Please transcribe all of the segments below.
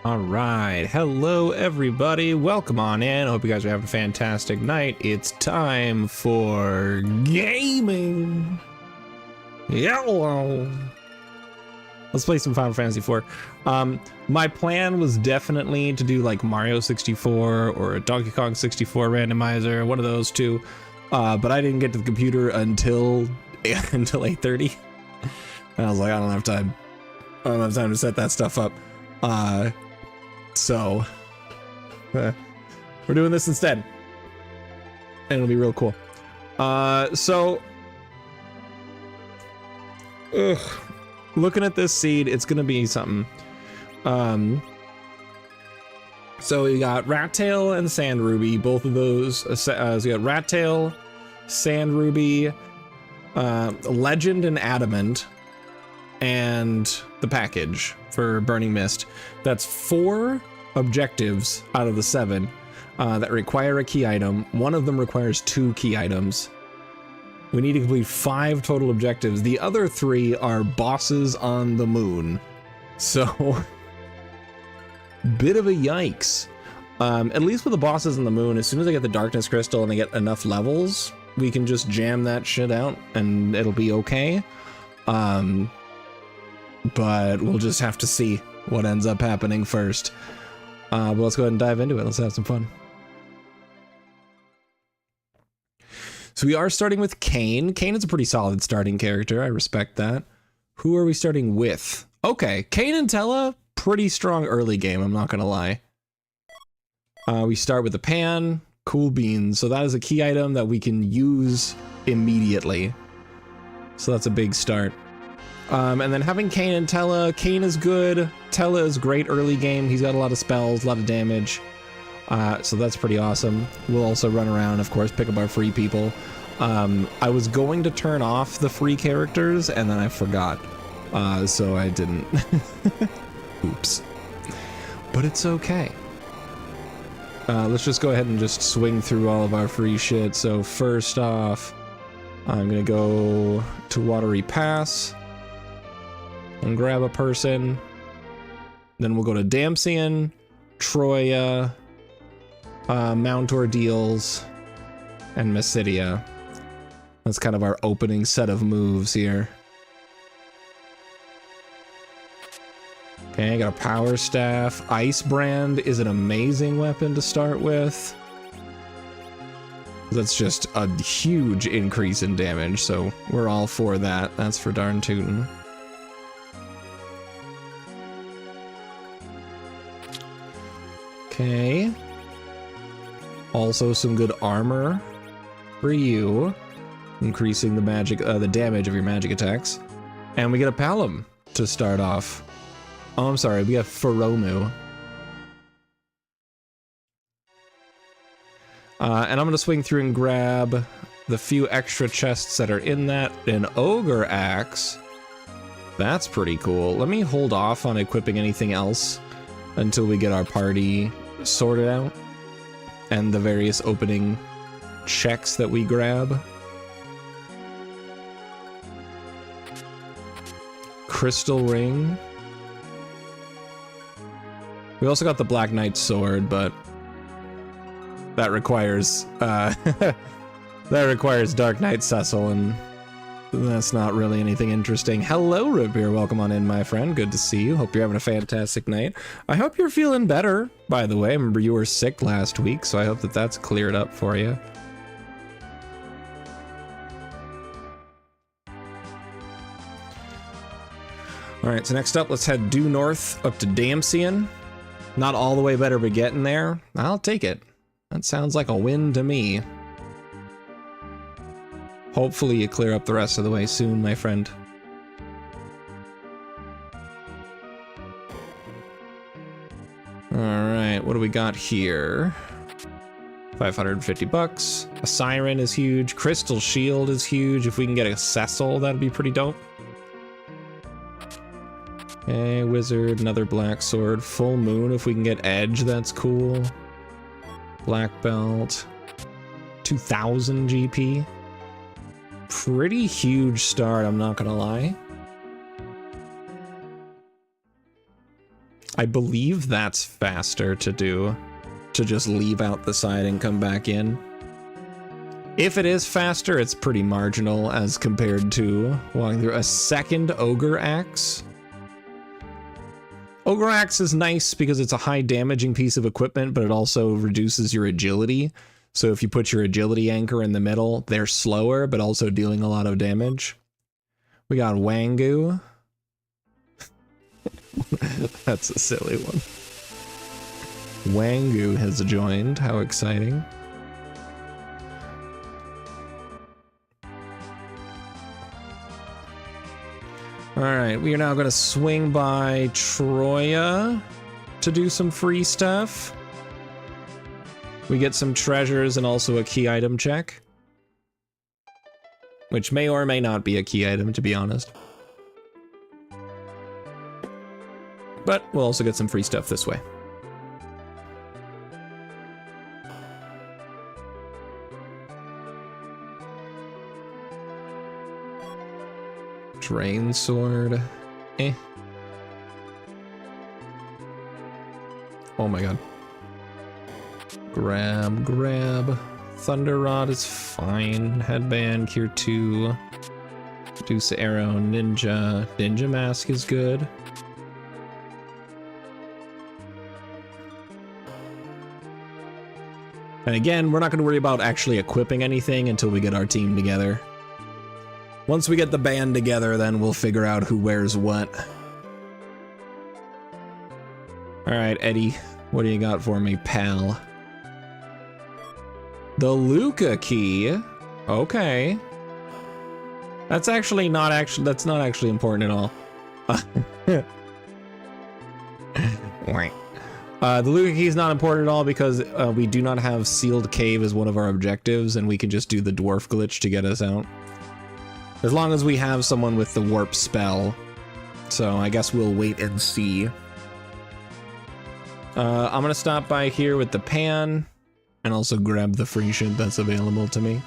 All right, hello everybody, welcome on in. Hope you guys are having a fantastic night. It's time for gaming. Yellow. Let's play some Final Fantasy IV. My plan was definitely to do like Mario 64 or a Donkey Kong 64 randomizer, one of those two. But I didn't get to the computer until 8:30. And I was like, I don't have time. I don't have time to set that stuff up. So we're doing this instead, and it'll be real cool. Looking at this seed, it's gonna be something. So we got Rat Tail and Sand Ruby, both of those. So we got Rat Tail, Sand Ruby, Legend and Adamant, and the package for Burning Mist. That's 4 objectives out of the 7 that require a key item. One of them requires 2 key items. We need to complete 5 total objectives. The other 3 are bosses on the moon. So, bit of a yikes. At least with the bosses on the moon, as soon as I get the Darkness Crystal and I get enough levels, we can just jam that shit out and it'll be okay. But we'll just have to see what ends up happening first. But let's go ahead and dive into it. Let's have some fun. So we are starting with Kain. Kain is a pretty solid starting character. I respect that. Who are we starting with? Okay, Kain and Tella, pretty strong early game, I'm not gonna lie. We start with the pan, cool beans. So that is a key item that we can use immediately. So that's a big start. And then having Kain and Tella. Kain is good. Tella is great early game. He's got a lot of spells, a lot of damage. So that's pretty awesome. We'll also run around, of course, pick up our free people. I was going to turn off the free characters and then I forgot. So I didn't. Oops. But it's okay. Let's just go ahead and just swing through all of our free shit. So first off, I'm gonna go to Watery Pass and grab a person. Then we'll go to Damcyan, Troya, Mount Ordeals, and Mysidia. That's kind of our opening set of moves here. Okay, I got a Power Staff. Ice Brand is an amazing weapon to start with. That's just a huge increase in damage, so we're all for that. That's for darn tootin'. Okay. Also some good armor for you, increasing the magic, the damage of your magic attacks. And we get a Palom to start off. Oh, I'm sorry, we have Feromu. And I'm gonna swing through and grab the few extra chests that are in that. An Ogre Axe. That's pretty cool. Let me hold off on equipping anything else until we get our party sorted out and the various opening checks that we grab. Crystal Ring. We also got the Black Knight Sword, but that requires that requires Dark Knight Cecil, and that's not really anything interesting. Hello, Rootbeer. Welcome on in, my friend. Good to see you. Hope you're having a fantastic night. I hope you're feeling better, by the way. I remember you were sick last week, so I hope that that's cleared up for you. All right, so next up, let's head due north up to Damcyan. Not all the way better, but getting there. I'll take it. That sounds like a win to me. Hopefully you clear up the rest of the way soon, my friend. Alright, what do we got here? 550 bucks. A Siren is huge. Crystal Shield is huge. If we can get a Cecil, that'd be pretty dope. Okay, Wizard, another Black Sword. Full Moon, if we can get Edge, that's cool. Black Belt. 2000 GP. Pretty huge start, I'm not gonna lie. I I believe that's faster to do, to just leave out the side and come back in. If it is faster, it's pretty marginal as compared to walking through a second Ogre Axe. Ogre Axe is nice because it's a high damaging piece of equipment, but it also reduces your agility. So if you put your agility anchor in the middle, they're slower, but also dealing a lot of damage. We got Wangu. That's a silly one. Wangu has joined. How exciting. Alright, we are now going to swing by Troya to do some free stuff. We get some treasures and also a key item check. Which may or may not be a key item, to be honest. But we'll also get some free stuff this way. Drain sword. Eh. Oh my god. Grab. Thunder Rod is fine. Headband, Cure 2. Deuce Arrow, Ninja. Ninja Mask is good. And again, we're not going to worry about actually equipping anything until we get our team together. Once we get the band together, then we'll figure out who wears what. Alright, Eddie, what do you got for me, pal? The Luca key. Okay. That's not actually important at all. The Luca key is not important at all because we do not have Sealed Cave as one of our objectives, and we can just do the dwarf glitch to get us out. As long as we have someone with the warp spell. So I guess we'll wait and see. I'm gonna stop by here with the pan and also grab the free shit that's available to me.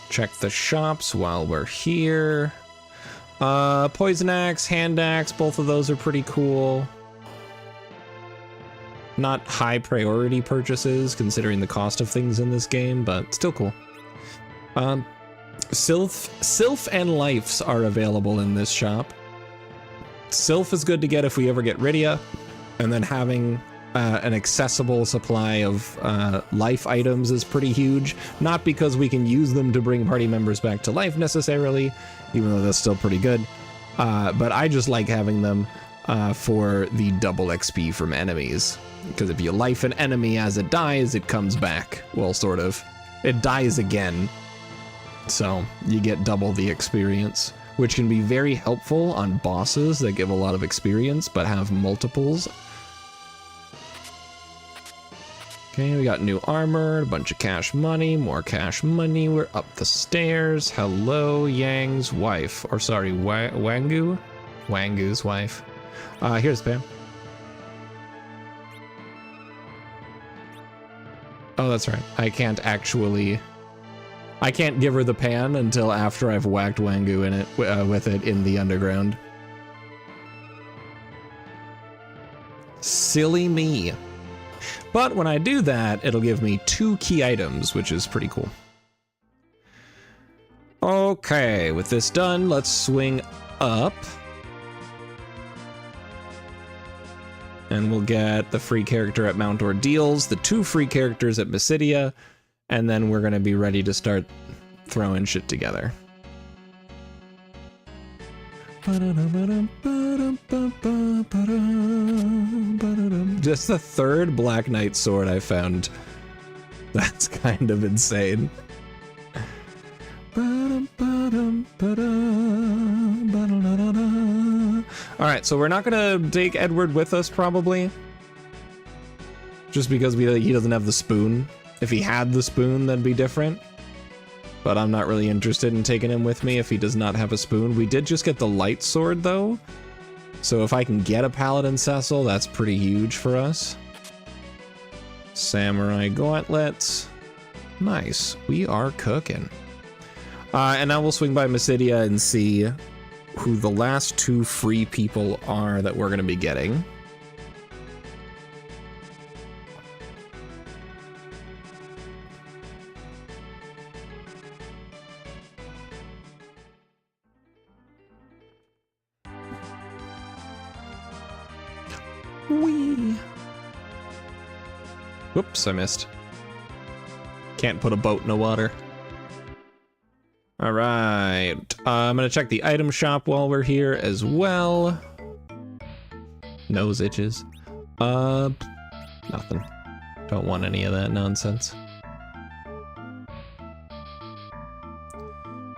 Check the shops while we're here. Poison axe, hand axe, both of those are pretty cool. Not high priority purchases considering the cost of things in this game, but still cool. Sylph and Lifes are available in this shop. Sylph is good to get if we ever get Rydia, and then having an accessible supply of life items is pretty huge. Not because we can use them to bring party members back to life necessarily, even though that's still pretty good, but I just like having them for the double XP from enemies. Because if you life an enemy as it dies, it comes back. Well, sort of. It dies again. So you get double the experience, which can be very helpful on bosses that give a lot of experience but have multiples. Okay, we got new armor, a bunch of cash money, more cash money. We're up the stairs. Hello, Yang's wife. Or sorry, Wangu? Wangu's wife. Here's Pam. Oh, that's right. I can't give her the pan until after I've whacked Wangu in it with it in the underground. Silly me. But when I do that, it'll give me 2 key items, which is pretty cool. Okay, with this done, let's swing up. And we'll get the free character at Mount Ordeals, the 2 free characters at Mysidia, and then we're gonna be ready to start throwing shit together. Just the 3rd Black Knight sword I found. That's kind of insane. Alright, so we're not gonna take Edward with us, probably. Just because he doesn't have the spoon. If he had the spoon, that'd be different. But I'm not really interested in taking him with me if he does not have a spoon. We did just get the light sword, though. So if I can get a Paladin Cecil, that's pretty huge for us. Samurai gauntlets. Nice. We are cooking. And now we'll swing by Mysidia and see who the last 2 free people are that we're going to be getting. Whee! Whoops, I missed. Can't put a boat in the water. All right, I'm gonna check the item shop while we're here as well. Nose itches. Nothing. Don't want any of that nonsense.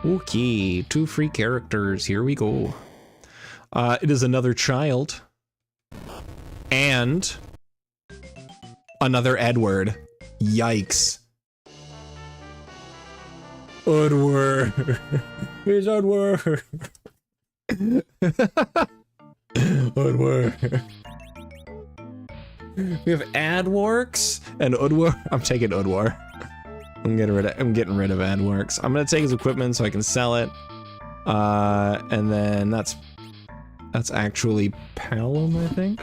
Okay, 2 free characters, here we go. It is another child. And another Edward. Yikes. Edward. It's Edward. Edward. We have AdWorks and Udwar. I'm taking Udwar. I'm getting rid of AdWorks. I'm gonna take his equipment so I can sell it. And then that's actually Palom, I think.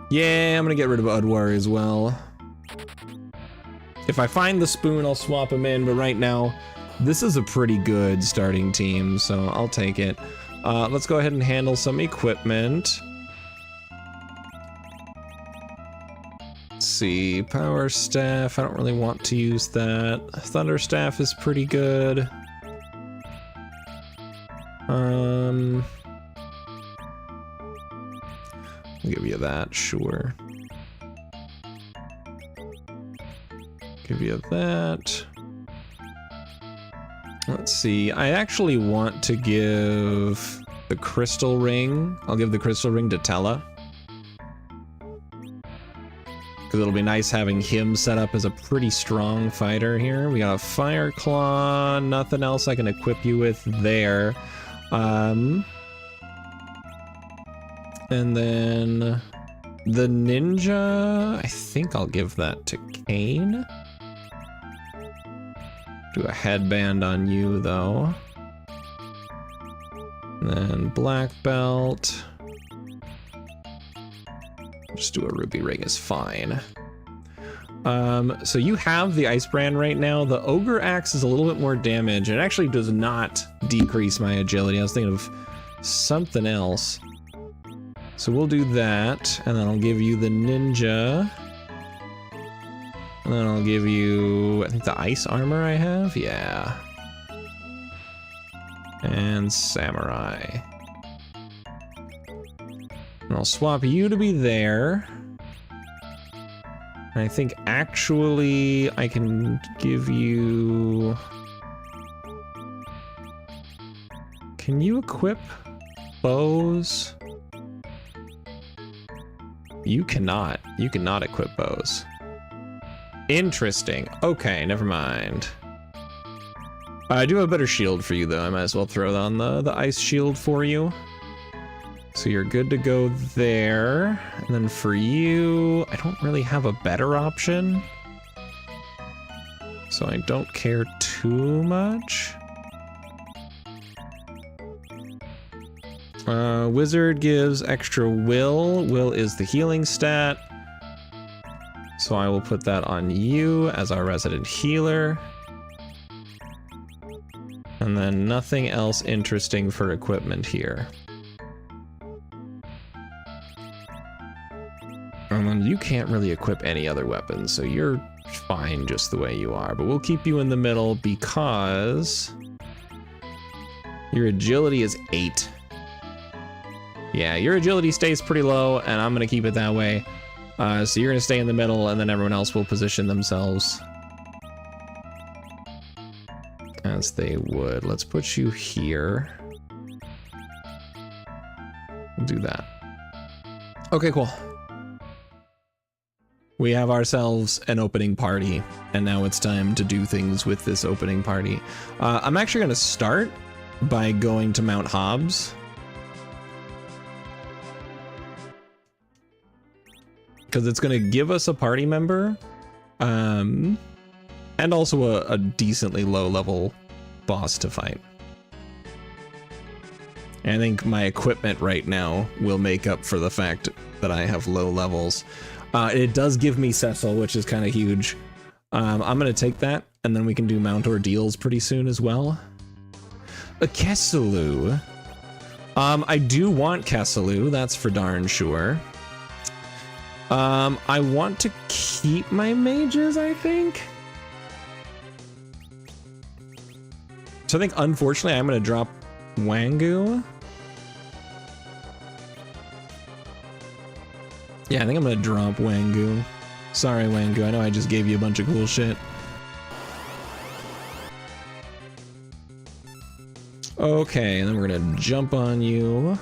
Yeah, I'm gonna get rid of Udwar as well. If I find the spoon, I'll swap him in, but right now, this is a pretty good starting team, so I'll take it. Let's go ahead and handle some equipment. Let's see, Power Staff, I don't really want to use that. Thunder Staff is pretty good. I'll give you that, sure. Give you that. Let's see, I actually want to give the crystal ring. I'll give the crystal ring to Tella. Because it'll be nice having him set up as a pretty strong fighter here. We got a Fire Claw, nothing else I can equip you with there. And then the ninja, I think I'll give that to Kane. Do a headband on you though. And then black belt. Just do a ruby ring is fine. So you have the ice brand right now. The ogre axe is a little bit more damage. It actually does not decrease my agility. I was thinking of something else. So we'll do that, and then I'll give you the ninja. And then I'll give you, I think the ice armor I have? Yeah. And samurai. And I'll swap you to be there. And I think actually I can give you... Can you equip bows? You cannot. You cannot equip bows. Interesting. Okay, never mind. I do have a better shield for you, though. I might as well throw on the ice shield for you. So you're good to go there. And then for you, I don't really have a better option. So I don't care too much. Wizard gives extra will. Will is the healing stat. So I will put that on you as our resident healer. And then nothing else interesting for equipment here. And then you can't really equip any other weapons, so you're fine just the way you are. But we'll keep you in the middle because your agility is 8. Yeah, your agility stays pretty low, and I'm gonna keep it that way. So you're gonna stay in the middle, and then everyone else will position themselves as they would. Let's put you here. We'll do that. Okay, cool. We have ourselves an opening party, and now it's time to do things with this opening party. I'm actually gonna start by going to Mount Hobbs. because it's going to give us a party member, and also a decently low level boss to fight. And I think my equipment right now will make up for the fact that I have low levels. It does give me Cecil, which is kind of huge. I'm going to take that, and then we can do Mount Ordeals pretty soon as well. A Kesselou. I do want Kesselou, that's for darn sure. I want to keep my mages, I think. So I think, unfortunately, I'm going to drop Wangu. Yeah, I think I'm going to drop Wangu. Sorry, Wangu, I know I just gave you a bunch of cool shit. Okay, and then we're gonna jump on you.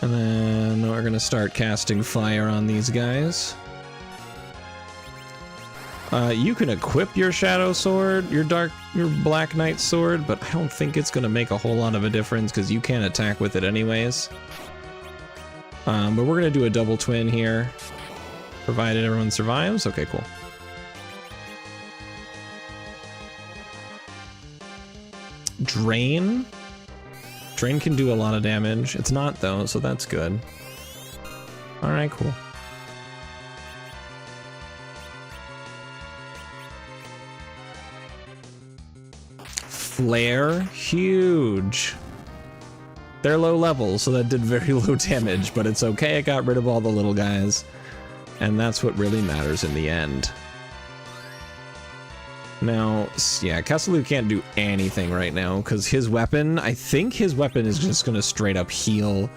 And then we're gonna start casting fire on these guys. You can equip your Shadow Sword, your Black Knight Sword, but I don't think it's gonna make a whole lot of a difference because you can't attack with it anyways. But we're gonna do a double twin here, provided everyone survives. Okay, cool. Drain? Drain can do a lot of damage. It's not though, so that's good. Alright, cool. Flare? Huge. They're low level, so that did very low damage, but it's okay, it got rid of all the little guys. And that's what really matters in the end. Now, yeah, Kesselou can't do anything right now, because his weapon, I think his weapon is just going to straight up heal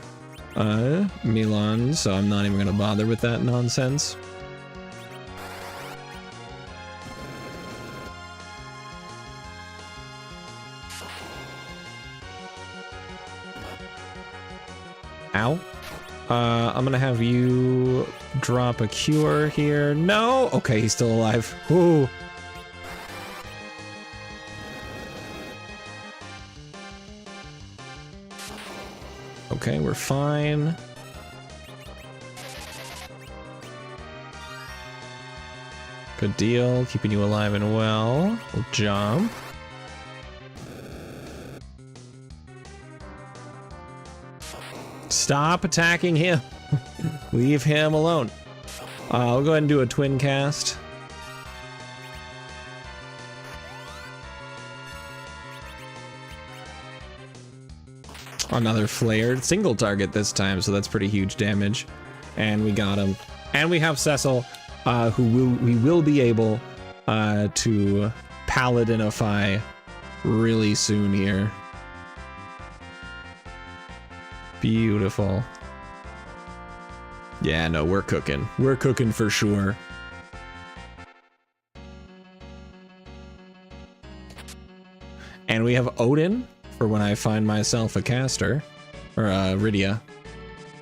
Milan, so I'm not even going to bother with that nonsense. Ow. I'm going to have you drop a cure here. No! Okay, he's still alive. Ooh. Okay, we're fine. Good deal, keeping you alive and well. We'll jump. Stop attacking him. Leave him alone. I'll go ahead and do a twin cast. Another flared single target this time, so that's pretty huge damage. And we got him. And we have Cecil, we will be able to paladinify really soon here. Beautiful. Yeah, no, we're cooking. We're cooking for sure. And we have Odin for when I find myself a caster, or Rydia.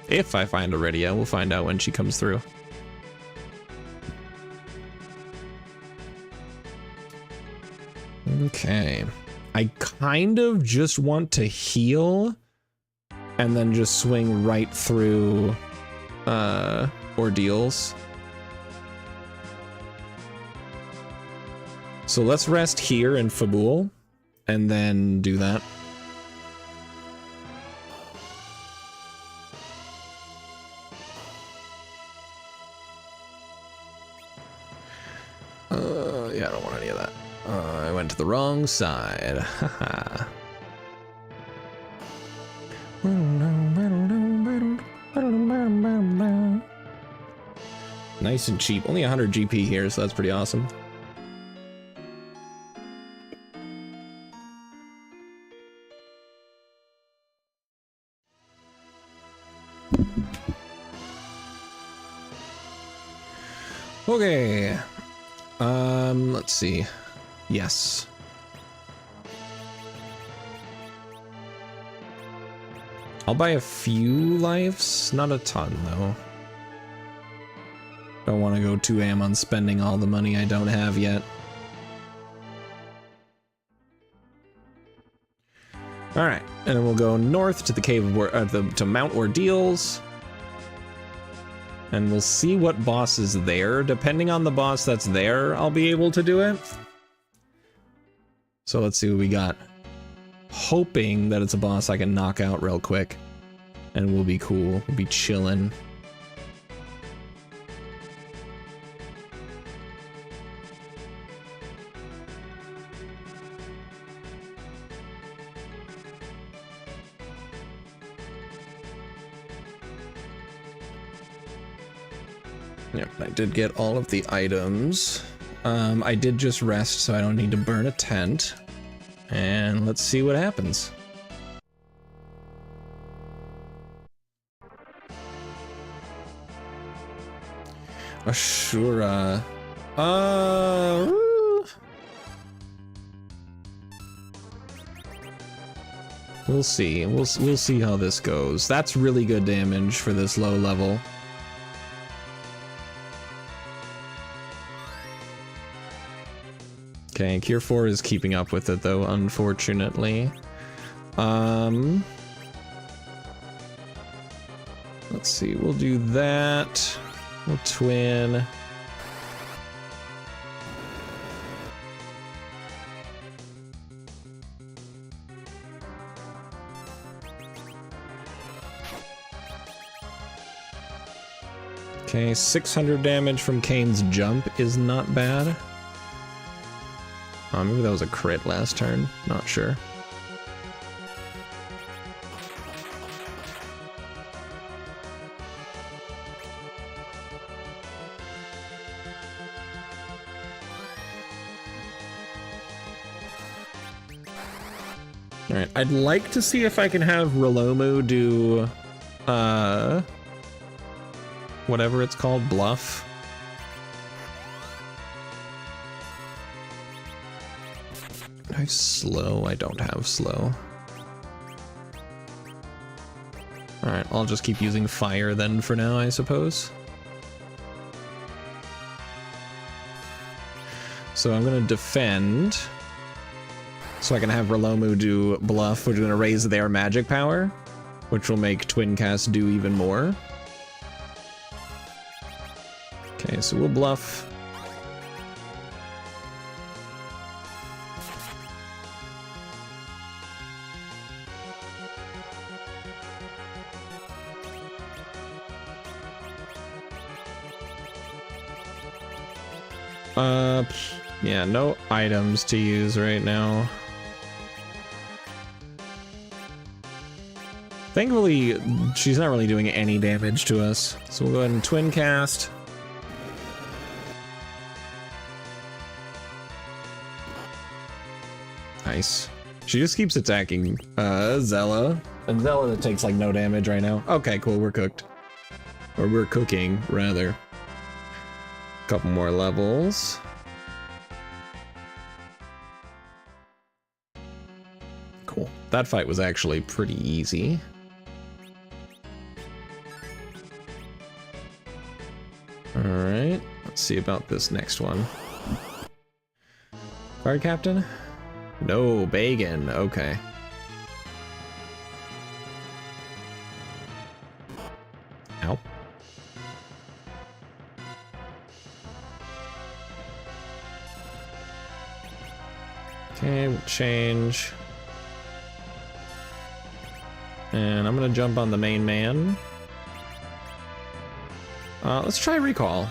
If I find a Rydia, we'll find out when she comes through. Okay. I kind of just want to heal and then just swing right through Ordeals. So let's rest here in Fabul and then do that. Yeah, I don't want any of that. I went to the wrong side. Haha. Nice and cheap. Only 100 GP here, so that's pretty awesome. Okay. Let's see. Yes. I'll buy a few lives, not a ton though. Don't want to go too am on spending all the money I don't have yet. All right, and then we'll go north to the cave of to Mount Ordeals. And we'll see what boss is there. Depending on the boss that's there, I'll be able to do it. So let's see what we got. Hoping that it's a boss I can knock out real quick. And we'll be cool. We'll be chillin'. Yep, I did get all of the items. I did just rest, so I don't need to burn a tent. And let's see what happens. Ashura. We'll see. We'll see how this goes. That's really good damage for this low level. Okay, Cure 4 is keeping up with it though, unfortunately. Let's see, we'll do that. We'll twin. Okay, 600 damage from Kane's jump is not bad. Maybe that was a crit last turn. Not sure. Alright, I'd like to see if I can have Rilomu do, whatever it's called, bluff. I have slow? I don't have slow. Alright, I'll just keep using fire then for now, I suppose. So I'm gonna defend. So I can have Rilomu do bluff, which is gonna raise their magic power, which will make Twin Cast do even more. Okay, so we'll bluff. Yeah, no items to use right now. Thankfully, she's not really doing any damage to us. So we'll go ahead and twin cast. Nice. She just keeps attacking Zella. And Zella takes like no damage right now. Okay, cool, we're cooked. Or we're cooking, rather. Couple more levels. Cool. That fight was actually pretty easy. Alright, let's see about this next one. Guard Captain? No, Bagan, okay. Ow. Okay, we'll change. And I'm gonna jump on the main man. Let's try recall.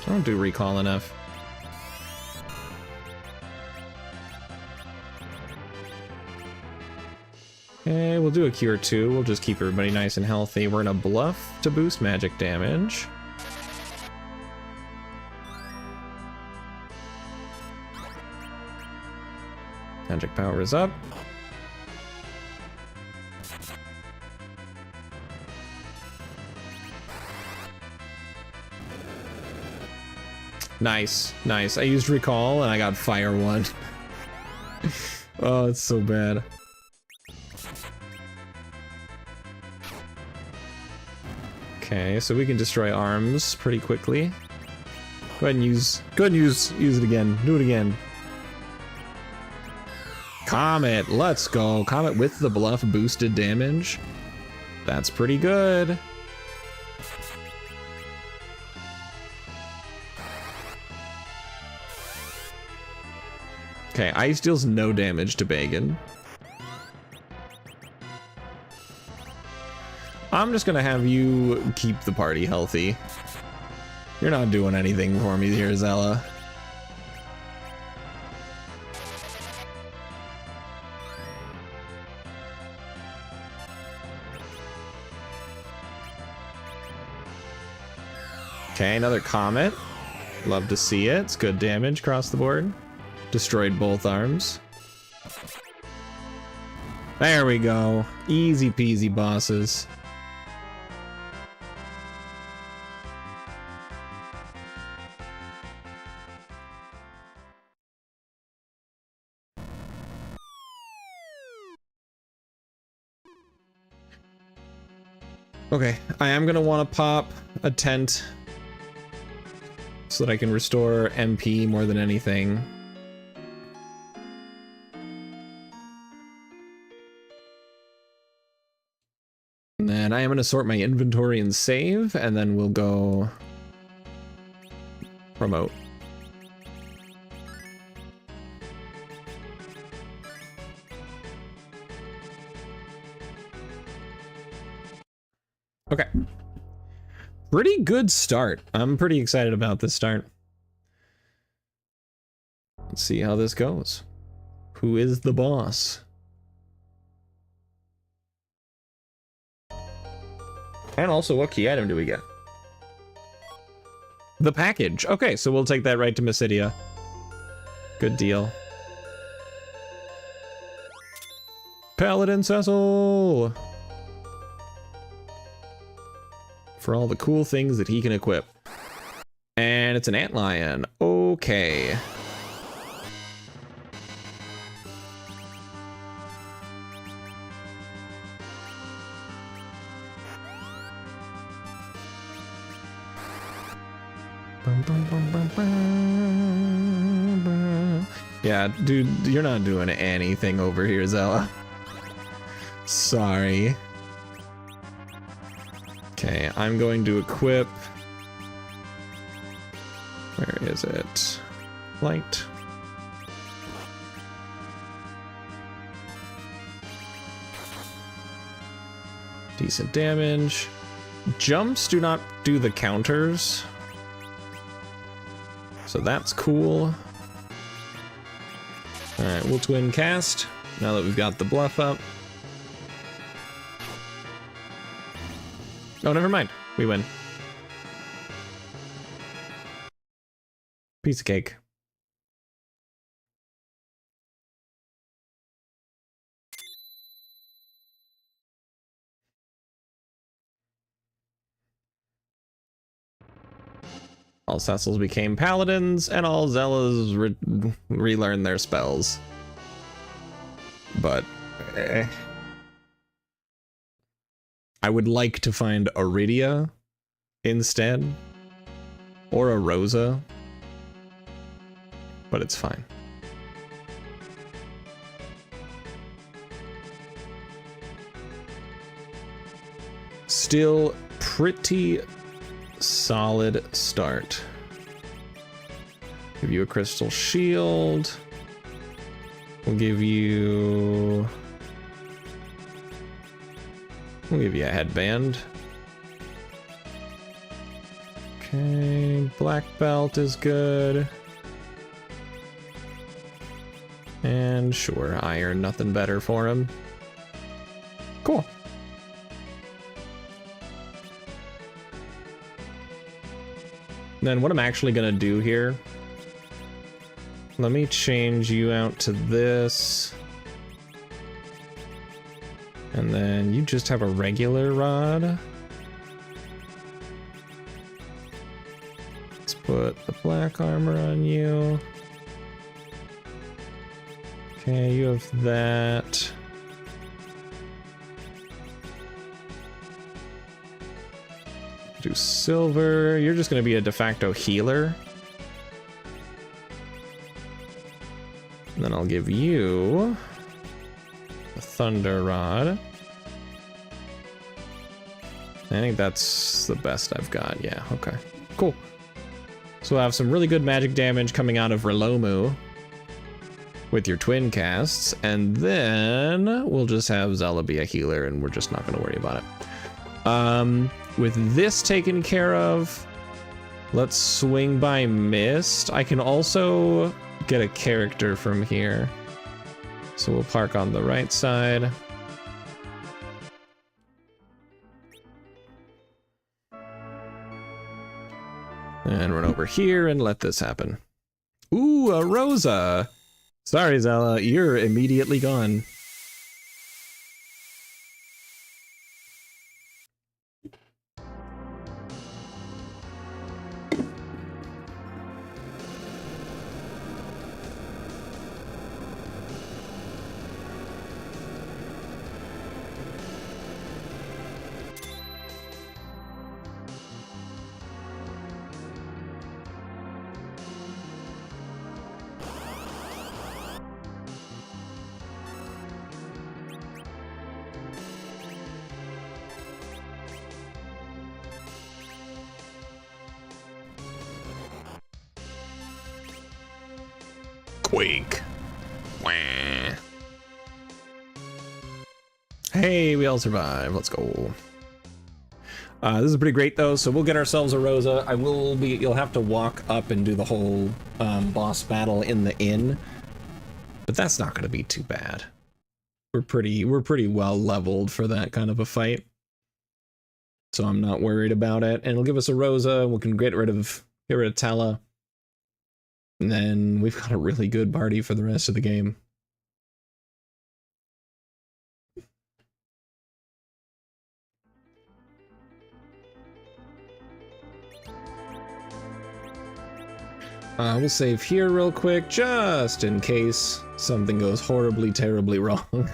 I don't do recall enough. Okay, we'll do a cure 2. We'll just keep everybody nice and healthy. We're gonna bluff to boost magic damage. Magic power is up. Nice, nice. I used recall and I got fire 1. Oh, it's so bad. Okay, so we can destroy arms pretty quickly. Go ahead and use it again. Do it again. Comet, let's go. Comet with the bluff boosted damage. That's pretty good. Okay, Ice deals no damage to Bagan. I'm just gonna have you keep the party healthy. You're not doing anything for me here, Zella. Okay, another Comet. Love to see it. It's good damage across the board. Destroyed both arms. There we go. Easy peasy, bosses. Okay, I am gonna want to pop a tent so that I can restore MP more than anything. And then I am gonna sort my inventory and save, and then we'll go promote. Okay. Pretty good start. I'm pretty excited about this start. Let's see how this goes. Who is the boss? And also, what key item do we get? The package. Okay, so we'll take that right to Mysidia. Good deal. Paladin Cecil! For all the cool things that he can equip. And it's an antlion. Okay. Yeah, dude, you're not doing anything over here, Zella. Sorry. Okay, I'm going to equip... Where is it? Light. Decent damage. Jumps do not do the counters. So that's cool. Alright, we'll twin cast now that we've got the bluff up. Oh, never mind. We win. Piece of cake. All Cecils became paladins, and all Zellas relearned their spells. But... I would like to find Iridia instead, or a Rosa, but it's fine. Still pretty solid start. Give you a crystal shield. We'll give you a headband. Okay, black belt is good. And sure, iron, nothing better for him. Cool. Then what I'm actually gonna do here, let me change you out to this. And then you just have a regular rod. Let's put the black armor on you. Okay, you have that. Do silver. You're just going to be a de facto healer. And then I'll give you a thunder rod. I think that's the best I've got. Yeah, okay. Cool. So we'll have some really good magic damage coming out of Rilomu. with your twin casts, and then we'll just have Zella be a healer, and we're just not going to worry about it. With this taken care of, let's swing by Mist. I can also get a character from here, so we'll park on the right side. And run over here and let this happen. Ooh, a Rosa. Sorry, Zella, you're immediately gone. Quake. Wah. Hey, we all survived. Let's go. This is pretty great though, so we'll get ourselves a Rosa. You'll have to walk up and do the whole boss battle in the inn, but that's not going to be too bad. We're pretty well leveled for that kind of a fight, so I'm not worried about it. And it'll give us a Rosa. We can get rid of Tala. And then we've got a really good party for the rest of the game. We'll save here real quick, just in case something goes horribly, terribly wrong.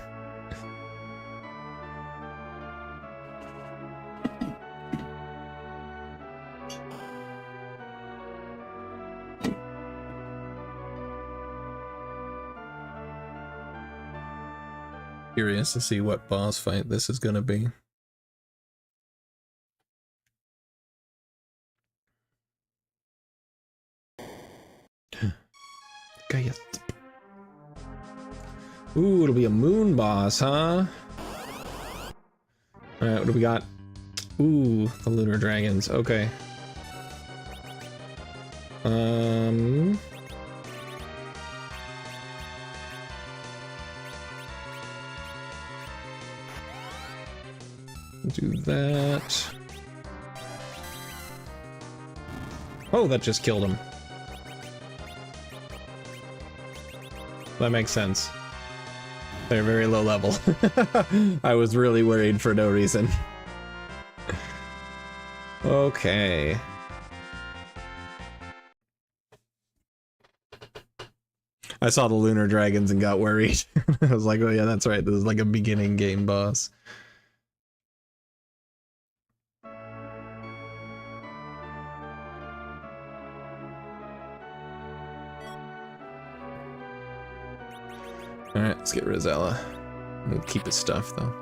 Curious to see what boss fight this is gonna be. Ooh, it'll be a moon boss, huh? Alright, what do we got? Ooh, the lunar dragons. Okay. Do that. Oh, that just killed him. That makes sense. They're very low level. I was really worried for no reason. Okay. I saw the lunar dragons and got worried. I was like, oh yeah, that's right. This is like a beginning game boss. Alright, let's get rid of Zella. We'll keep his stuff, though.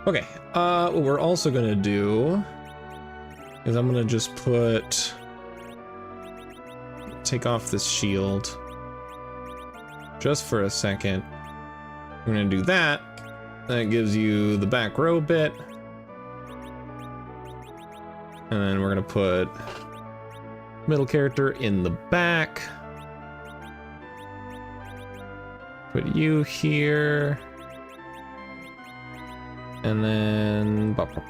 Okay, what we're also gonna do is I'm gonna just take off this shield just for a second. We're gonna do that. That gives you the back row bit. And then we're gonna put middle character in the back. Put you here. And then okay.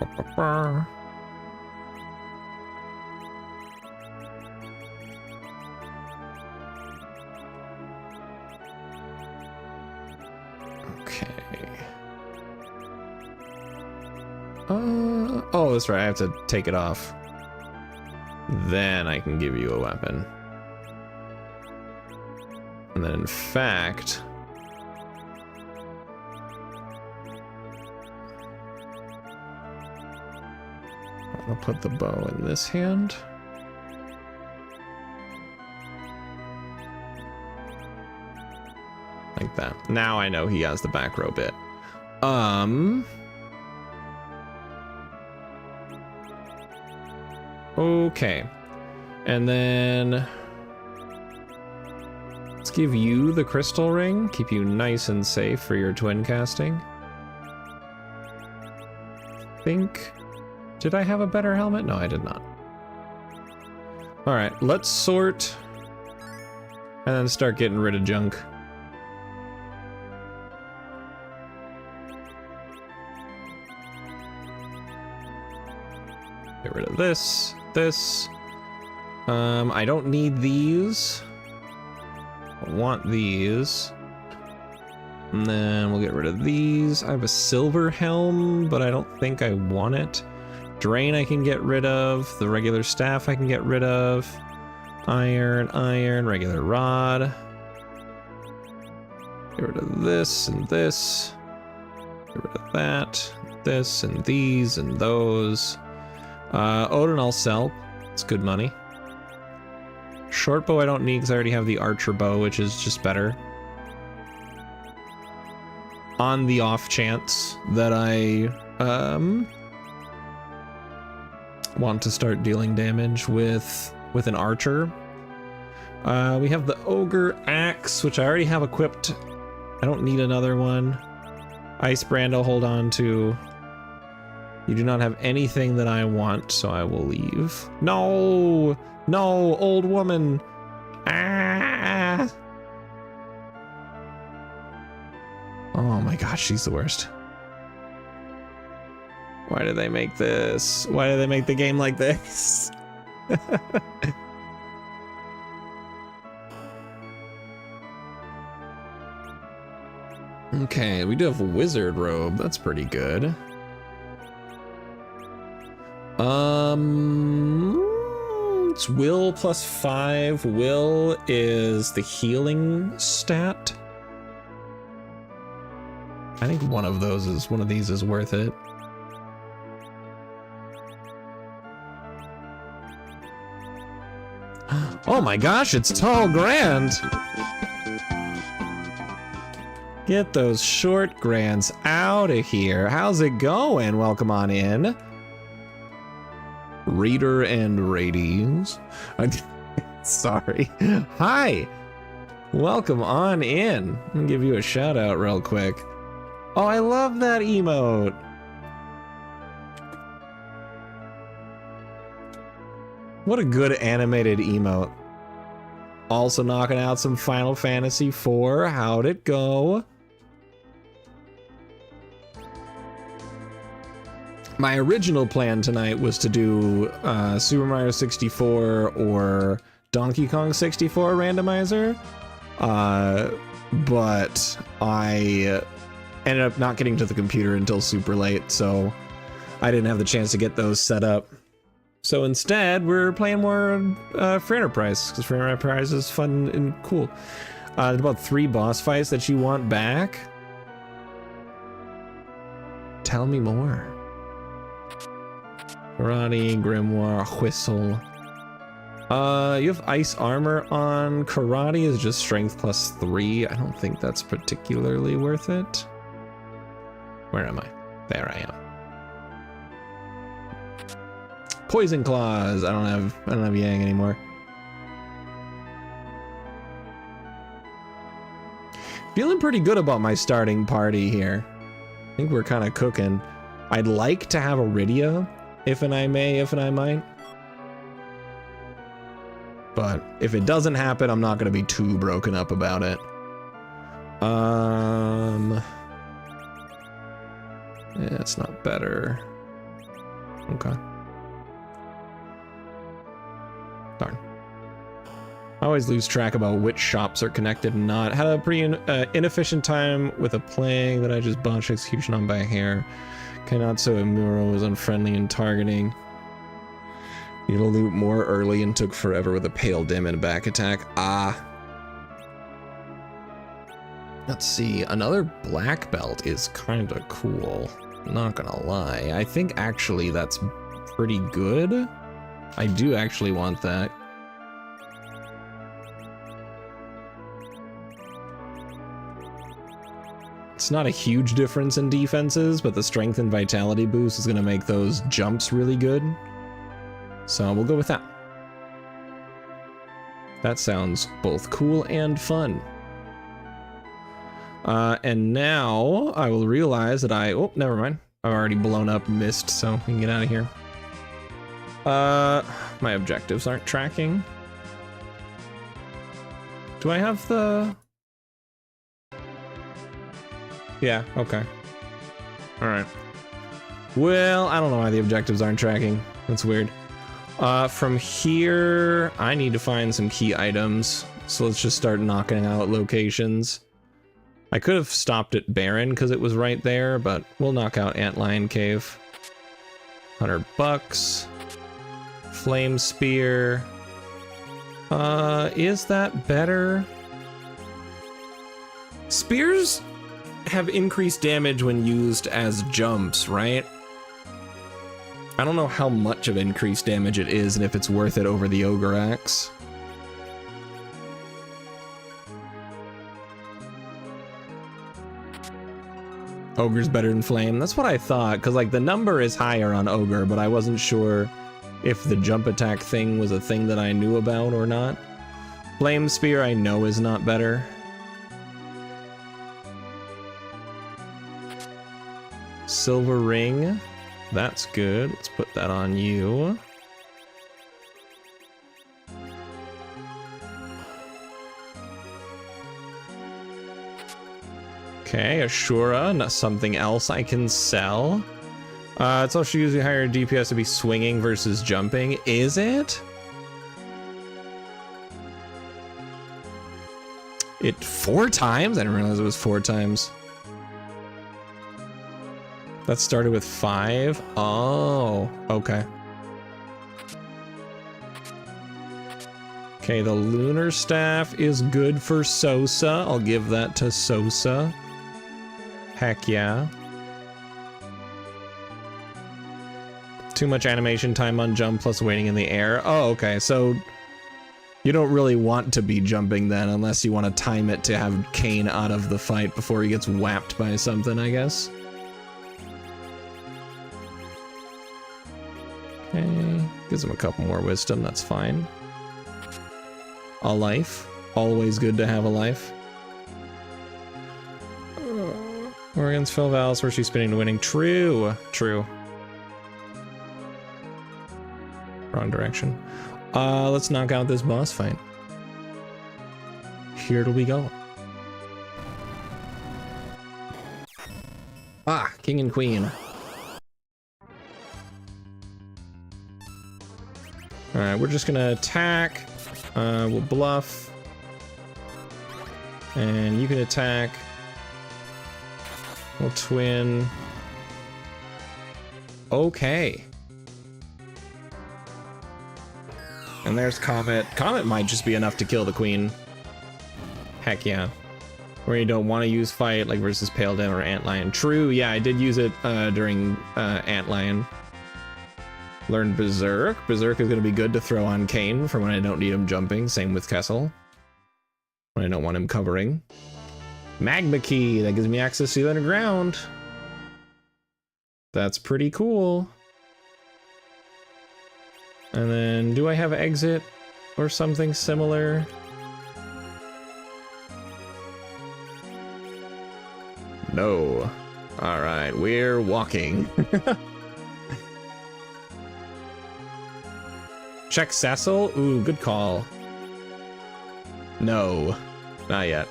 Oh, that's right. I have to take it off. Then I can give you a weapon. And then in fact, I'll put the bow in this hand. Like that. Now I know he has the back row bit. Okay. And then let's give you the crystal ring. Keep you nice and safe for your twin casting. Did I have a better helmet? No, I did not. All right, let's sort and then start getting rid of junk. Get rid of this. I don't need these. I want these. And then we'll get rid of these. I have a silver helm, but I don't think I want it. Drain I can get rid of. The regular staff I can get rid of. Iron, regular rod. Get rid of this and this. Get rid of that. This and these and those. Odin I'll sell. It's good money. Short bow I don't need because I already have the archer bow, which is just better. On the off chance that I want to start dealing damage with an archer. We have the ogre axe, which I already have equipped. I don't need another one. Ice brand I'll hold on to. You do not have anything that I want, so I will leave. No, old woman. Ah. Oh my gosh, she's the worst. Why do they make this? Why do they make the game like this? Okay, we do have a wizard robe. That's pretty good. It's will +5. Will is the healing stat. I think one of these is worth it. Oh my gosh, it's Tall Grand! Get those short grands out of here. How's it going? Welcome on in. Reader and Radies. Sorry. Hi! Welcome on in. I'm gonna give you a shout out real quick. Oh, I love that emote. What a good animated emote. Also knocking out some Final Fantasy IV. How'd it go? My original plan tonight was to do Super Mario 64 or Donkey Kong 64 randomizer, but I ended up not getting to the computer until super late, so I didn't have the chance to get those set up. So instead, we're playing more Free Enterprise, because Free Enterprise is fun and cool. There's about 3 boss fights that you want back. Tell me more. Karate, Grimoire, Whistle. You have ice armor on. Karate is just strength +3. I don't think that's particularly worth it. Where am I? There I am. Poison claws. I don't have Yang anymore. Feeling pretty good about my starting party here. I think we're kind of cooking. I'd like to have Iridia, if and I might. But if it doesn't happen, I'm not going to be too broken up about it. Yeah, it's not better. Okay. Darn. I always lose track about which shops are connected and not. Had a pretty inefficient time with a playing that I just botched execution on by a hair. Kanatsu Amuro was unfriendly in targeting. Need to loot more early and took forever with a pale dim and back attack. Let's see. Another black belt is kind of cool. Not gonna lie. I think actually that's pretty good. I do actually want that. It's not a huge difference in defenses, but the strength and vitality boost is going to make those jumps really good. So we'll go with that. That sounds both cool and fun. And now I will realize that oh, never mind. I've already blown up mist, so we can get out of here. My objectives aren't tracking. Do I have the... Yeah, okay. Alright. Well, I don't know why the objectives aren't tracking. That's weird. From here, I need to find some key items. So let's just start knocking out locations. I could have stopped at Baron because it was right there, but we'll knock out Antlion Cave. $100. Flame Spear. Is that better? Spears have increased damage when used as jumps, right? I don't know how much of increased damage it is and if it's worth it over the Ogre Axe. Ogre's better than Flame. That's what I thought, because like the number is higher on Ogre, but I wasn't sure if the jump attack thing was a thing that I knew about or not. Flame Spear I know is not better. Silver Ring. That's good. Let's put that on you. Okay, Ashura, not something else I can sell. It's also usually higher DPS to be swinging versus jumping. Is it? It 4 times? I didn't realize it was 4 times. That started with 5? Oh, okay. Okay, the Lunar Staff is good for Sosa. I'll give that to Sosa. Heck yeah. Too much animation time on jump plus waiting in the air. Oh, okay, so you don't really want to be jumping then unless you want to time it to have Kain out of the fight before he gets whapped by something, I guess. Okay, gives him a couple more wisdom, that's fine. A life, always good to have a life. We're against Phil Val's where she's spinning to winning. True, true. Wrong direction. Let's knock out this boss fight. Here we go. Ah, King and Queen. Alright, we're just gonna attack. We'll bluff. And you can attack. We'll twin. Okay. And there's Comet. Comet might just be enough to kill the queen. Heck yeah. Where you don't want to use fight, like versus Paladin or Antlion. True, yeah, I did use it during Antlion. Learned Berserk. Berserk is going to be good to throw on Kain for when I don't need him jumping. Same with Kessel. When I don't want him covering. Magma Key, that gives me access to the underground. That's pretty cool. And then, do I have exit or something similar? No. Alright, we're walking. Check Cecil? Ooh, good call. No, not yet.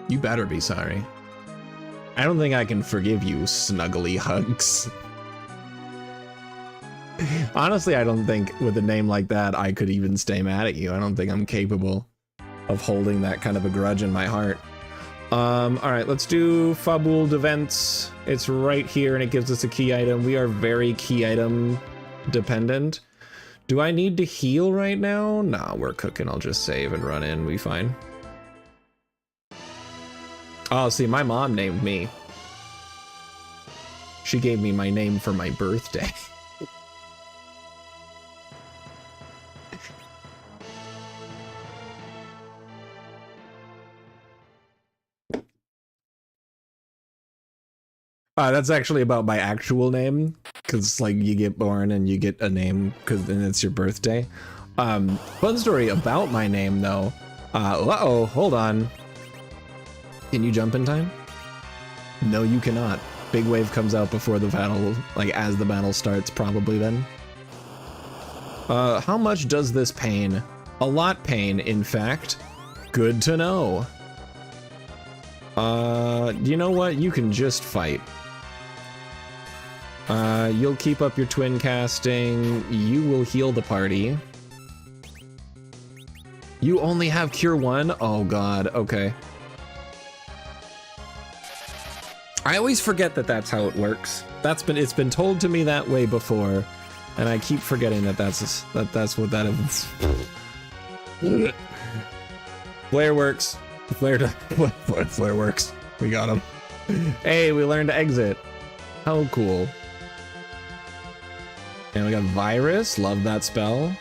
You better be sorry. I don't think I can forgive you, Snuggly Hugs. Honestly, I don't think with a name like that I could even stay mad at you. I don't think I'm capable of holding that kind of a grudge in my heart. Alright, let's do Fabul Events. It's right here and it gives us a key item. We are very key item dependent. Do I need to heal right now? Nah, we're cooking. I'll just save and run in. We fine. Oh, see, my mom named me. She gave me my name for my birthday. That's actually about my actual name, because like you get born and you get a name because then it's your birthday. Fun story about my name though. Uh-oh, hold on. Can you jump in time? No, you cannot. Big wave comes out before the battle, like as the battle starts, probably then. How much does this pain? A lot pain, in fact. Good to know. You know what? You can just fight. You'll keep up your twin casting. You will heal the party. You only have cure 1? Oh god, okay. I always forget that that's how it works. It's been told to me that way before, and I keep forgetting that that's what that is. Flare works. Flare works. We got him. Hey, we learned to exit. How cool. And we got virus. Love that spell.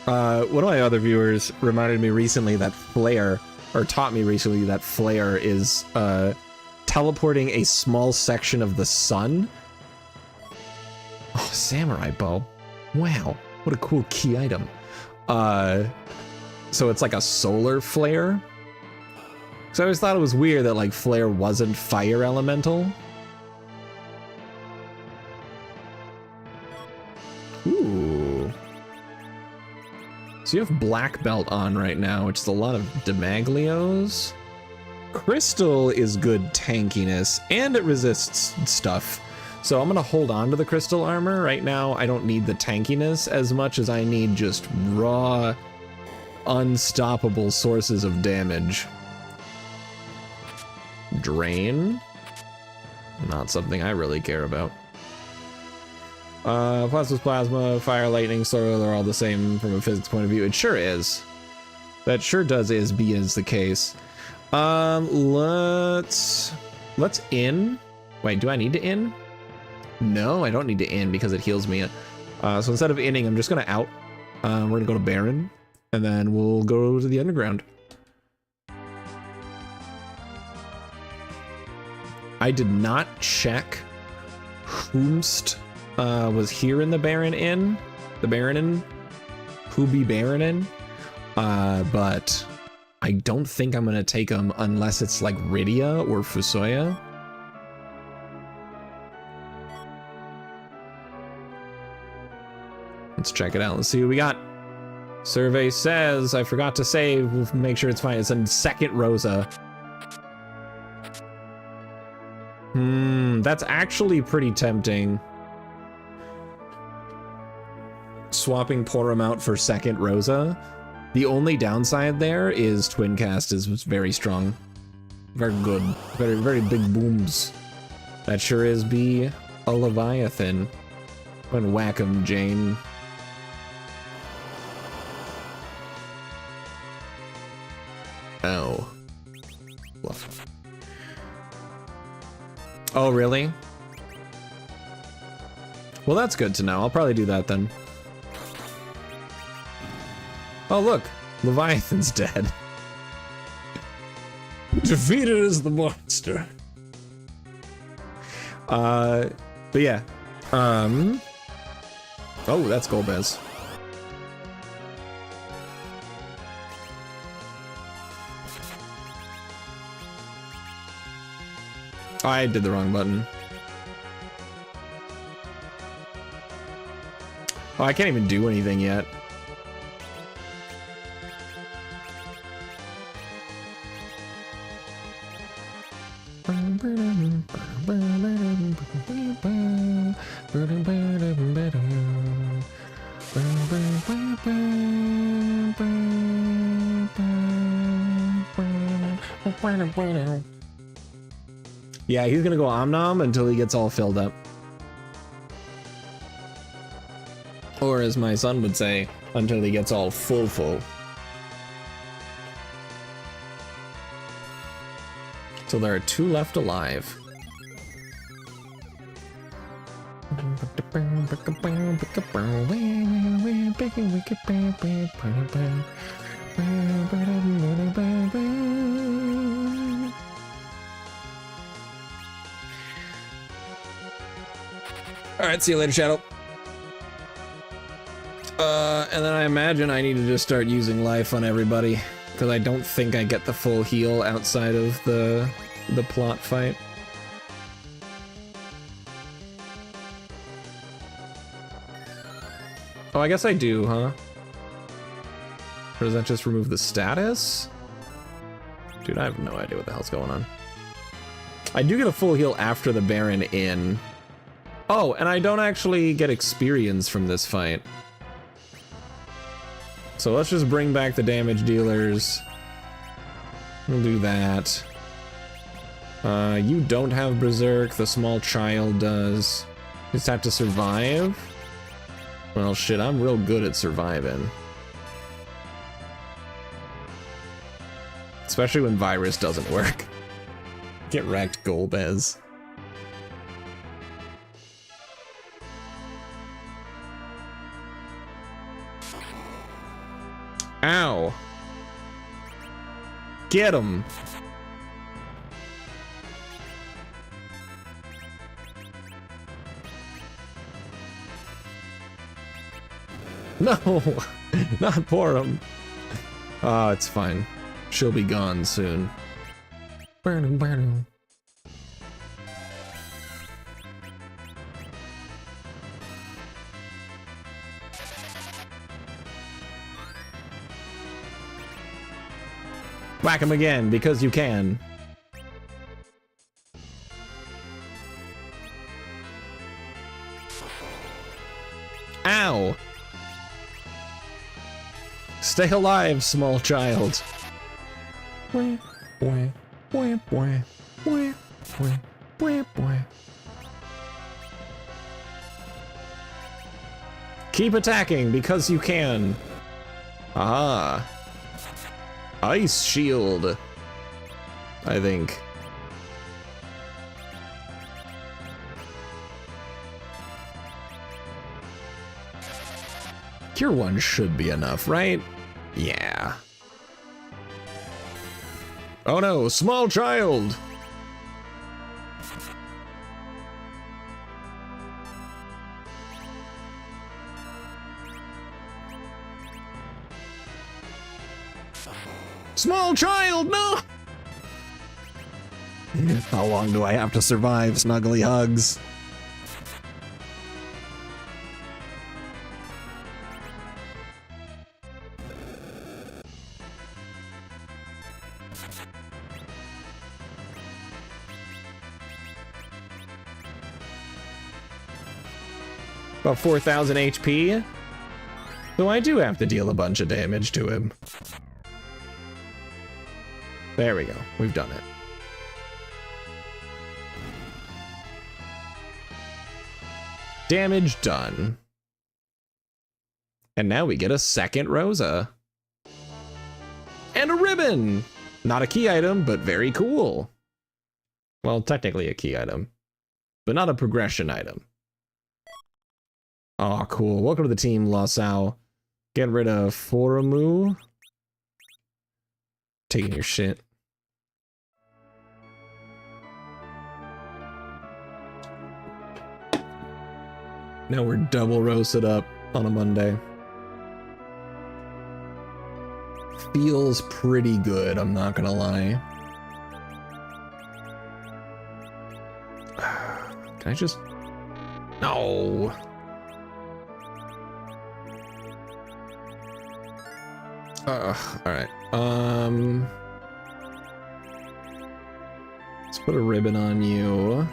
One of my other viewers reminded me recently that flare, or taught me recently that flare is teleporting a small section of the sun. Oh, samurai bow. Wow, what a cool key item. So it's like a solar flare. So I always thought it was weird that like flare wasn't fire elemental. Ooh. So you have black belt on right now, which is a lot of Demaglios. Crystal is good tankiness, and it resists stuff. So I'm gonna hold on to the crystal armor. Right now, I don't need the tankiness as much as I need just raw, unstoppable sources of damage. Drain? Not something I really care about. Plasma's plasma, fire, lightning, solar, they're all the same from a physics point of view. It sure is. That sure does be as the case. Let's in. Wait, do I need to in? No, I don't need to in because it heals me. So instead of inning, I'm just gonna out. We're gonna go to Baron, and then we'll go to the underground. I did not check whomst was here in the Baron Inn, who be Baron Inn, but I don't think I'm gonna take him unless it's like Rydia or Fusoya. Let's check it out. Let's see what we got. Survey says, I forgot to save. We'll make sure it's fine. It's in second Rosa. That's actually pretty tempting. Swapping Porum out for second Rosa. The only downside there is Twin Cast is very strong. Very good. Very, very big booms. That sure is be a Leviathan. And whack him, Jane. Oh. Bluff. Oh, really? Well, that's good to know. I'll probably do that then. Oh, look. Leviathan's dead. Defeated as the monster. But yeah. Oh, that's Golbez. I did the wrong button. Oh, I can't even do anything yet. Yeah, he's gonna go Omnom until he gets all filled up. Or as my son would say, until he gets all full. So there are 2 left alive. Alright, see you later, Shadow. And then I imagine I need to just start using life on everybody, because I don't think I get the full heal outside of the plot fight. Oh, I guess I do, huh? Or does that just remove the status? Dude, I have no idea what the hell's going on. I do get a full heal after the Baron in. Oh, and I don't actually get experience from this fight. So let's just bring back the damage dealers. We'll do that. You don't have Berserk, the small child does. You just have to survive. Well, shit, I'm real good at surviving. Especially when Virus doesn't work. Get wrecked, Golbez. Ow. Get him. No, not Porum. Oh, it's fine. She'll be gone soon. Burn, burn. Whack him again, because you can. Ow! Stay alive, small child. Keep attacking, because you can. Ah. Ice shield, I think. Cure 1 should be enough, right? Yeah. Oh no, small child! Small child, no! How long do I have to survive, Snuggly Hugs? About 4,000 HP. So I do have to deal a bunch of damage to him. There we go. We've done it. Damage done. And now we get a second Rosa. And a ribbon! Not a key item, but very cool. Well, technically a key item, but not a progression item. Oh, cool. Welcome to the team, Lasau. Get rid of Foromu. Taking your shit. Now we're double roasted up on a Monday. Feels pretty good, I'm not gonna lie. Can I just... No! Alright. Let's put a ribbon on you.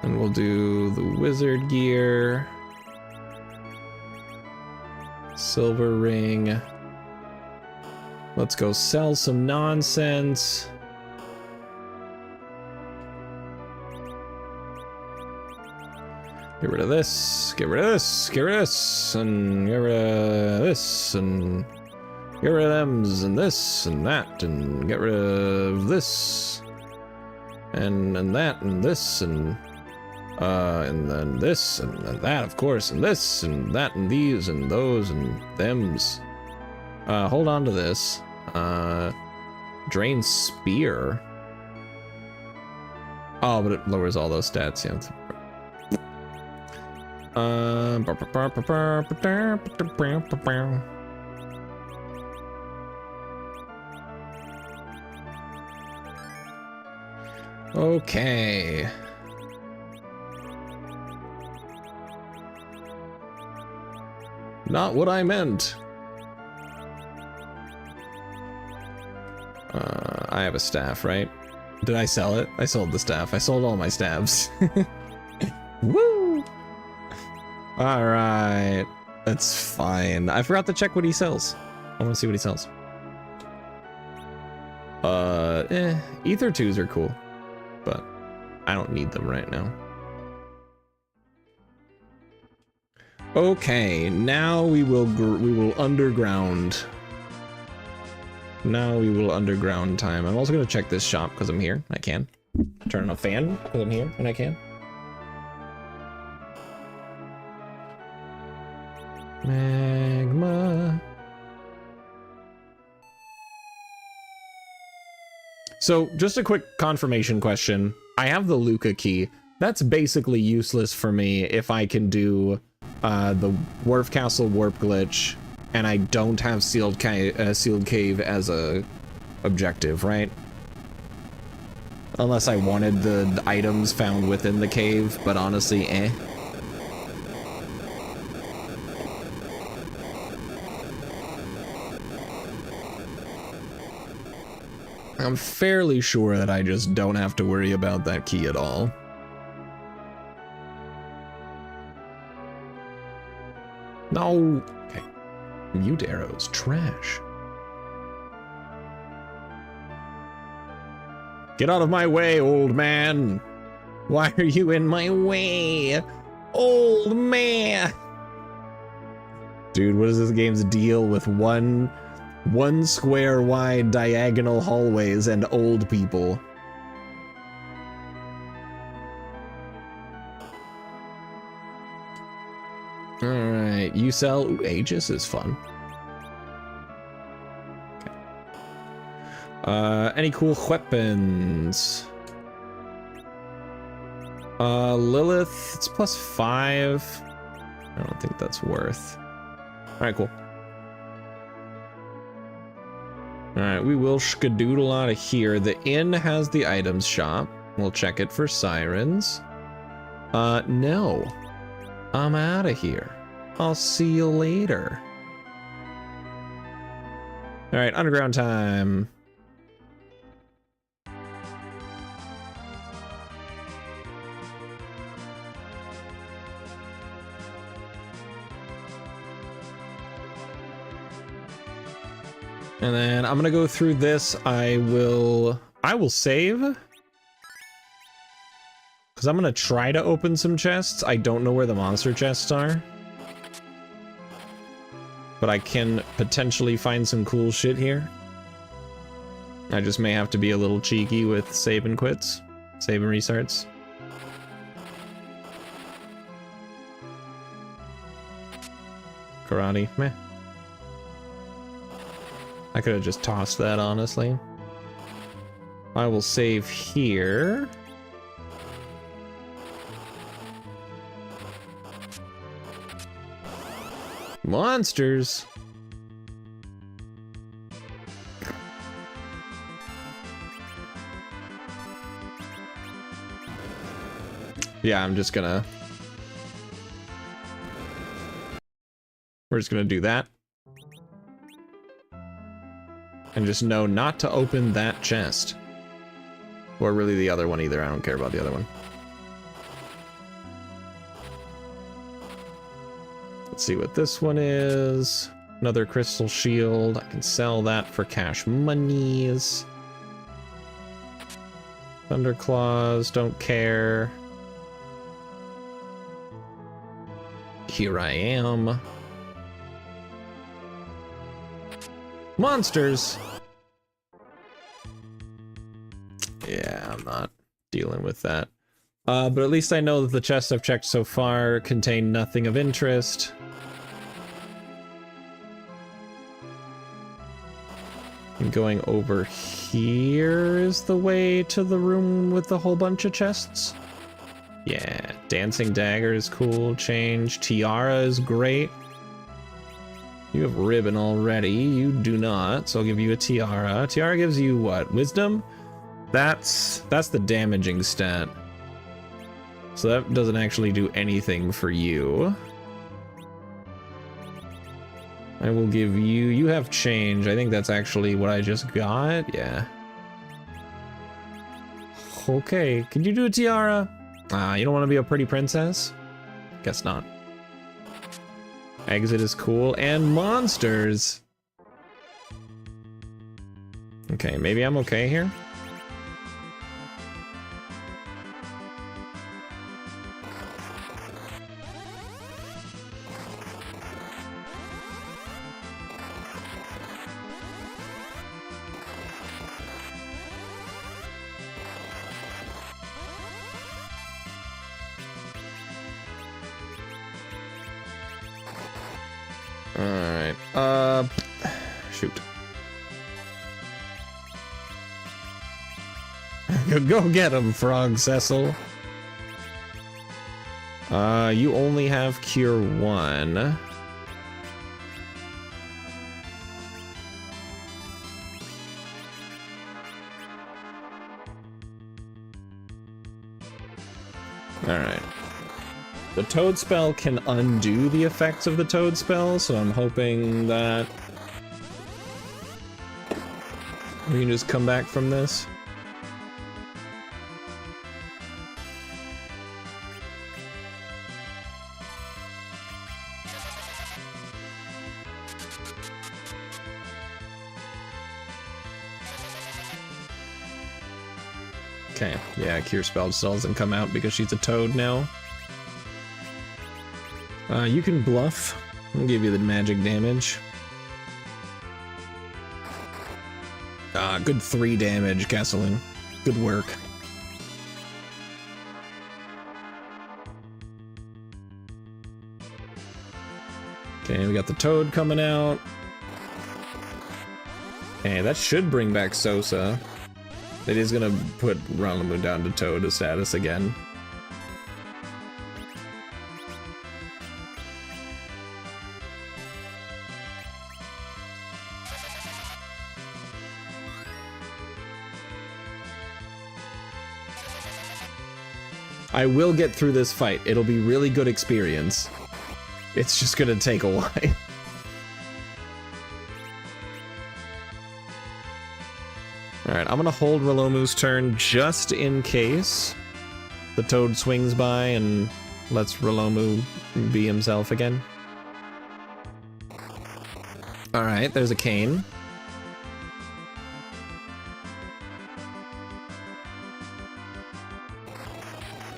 And we'll do the wizard gear. Silver ring. Let's go sell some nonsense. Get rid of this, get rid of this, get rid of this, and get rid of this, and Get rid of them's and this and that, and get rid of this and that and this and then this and that, of course, and this and that and these and those and them's. Hold on to this. Drain spear. Oh, but it lowers all those stats, yeah. Okay. Not what I meant. I have a staff, right? Did I sell it? I sold the staff. I sold all my staves. Woo! Alright. That's fine. I forgot to check what he sells. I want to see what he sells. Ether 2s are cool, but I don't need them right now. Okay, now we will underground. Now we will underground time. I'm also gonna check this shop because I'm here. I can. Turn on a fan because I'm here and I can. Magma. So, just a quick confirmation question. I have the Luca key. That's basically useless for me if I can do the Wharf Castle warp glitch and I don't have sealed cave as a objective, right? Unless I wanted the items found within the cave, but honestly, eh. I'm fairly sure that I just don't have to worry about that key at all. No. Okay. Mute arrows. Trash. Get out of my way, old man. Why are you in my way? Old man. Dude, what is this game's deal with one square wide diagonal hallways and old people? Alright, you sell. Ooh, Aegis is fun. Okay. Any cool weapons? Lilith, it's +5. I don't think that's worth. Alright, cool. Alright, we will skadoodle out of here. The inn has the items shop. We'll check it for sirens. No. I'm out of here. I'll see you later. Alright, underground time. And then I'm gonna go through this. I will save. Because I'm gonna try to open some chests. I don't know where the monster chests are. But I can potentially find some cool shit here. I just may have to be a little cheeky with save and quits. Save and restarts. Karate, meh. I could have just tossed that, honestly. I will save here. Monsters. Yeah, I'm just gonna... We're just gonna do that. And just know not to open that chest. Or really the other one either. I don't care about the other one. Let's see what this one is. Another crystal shield. I can sell that for cash monies. Thunderclaws, don't care. Here I am. Monsters! Yeah, I'm not dealing with that. But at least I know that the chests I've checked so far contain nothing of interest. And going over here is the way to the room with the whole bunch of chests. Yeah, dancing dagger is cool. Change. Tiara is great. You have ribbon already. You do not, so I'll give you a tiara. Tiara gives you what? Wisdom? That's the damaging stat. So that doesn't actually do anything for you. I will give you... You have change. I think that's actually what I just got. Yeah. Okay. Can you do a tiara? You don't want to be a pretty princess? Guess not. Exit is cool. And monsters! Okay, maybe I'm okay here? Alright, shoot. Go get him, Frog Cecil. You only have Cure 1. Alright. The Toad spell can undo the effects of the Toad spell, so I'm hoping that we can just come back from this. Okay, yeah, Cure spell still doesn't come out because she's a Toad now. You can bluff. I'll give you the magic damage. Good 3 damage, Kesseling. Good work. Okay, we got the Toad coming out. Okay, that should bring back Sosa. It is gonna put Ralamu down to Toad status again. I will get through this fight. It'll be really good experience. It's just gonna take a while. Alright, I'm gonna hold Rilomu's turn just in case the Toad swings by and lets Rilomu be himself again. Alright, there's a cane.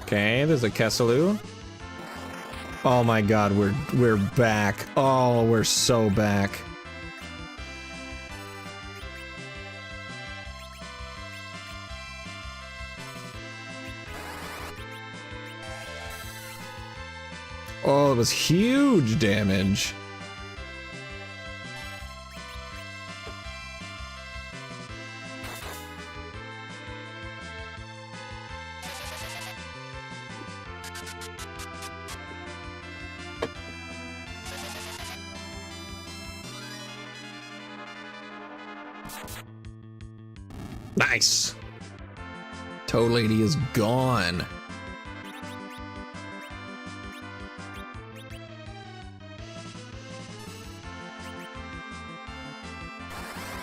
Okay, there's a Kesselou. Oh my god, we're back. Oh, we're so back. Oh, it was huge damage. Nice. Toad Lady is gone.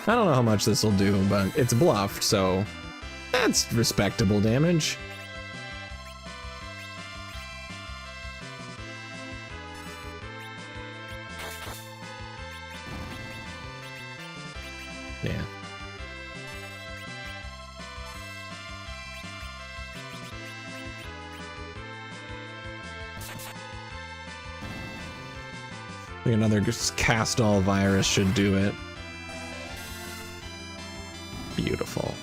I don't know how much this will do, but it's bluffed, so that's respectable damage. Yeah. I think another Cast All virus should do it. Beautiful.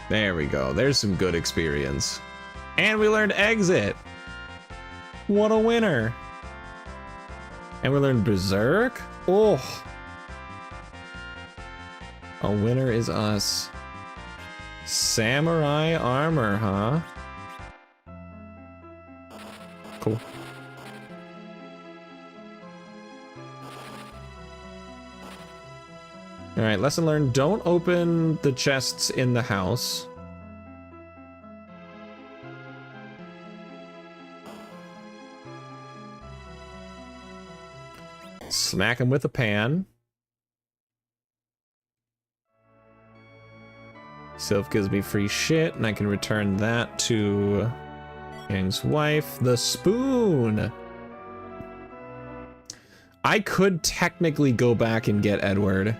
There we go. There's some good experience. And we learned exit. What a winner. And we learned Berserk. Oh. A winner is us. Samurai armor, huh? Cool. All right, lesson learned. Don't open the chests in the house. Smack him with a pan. Sylph gives me free shit, and I can return that to Yang's wife. The spoon! I could technically go back and get Edward.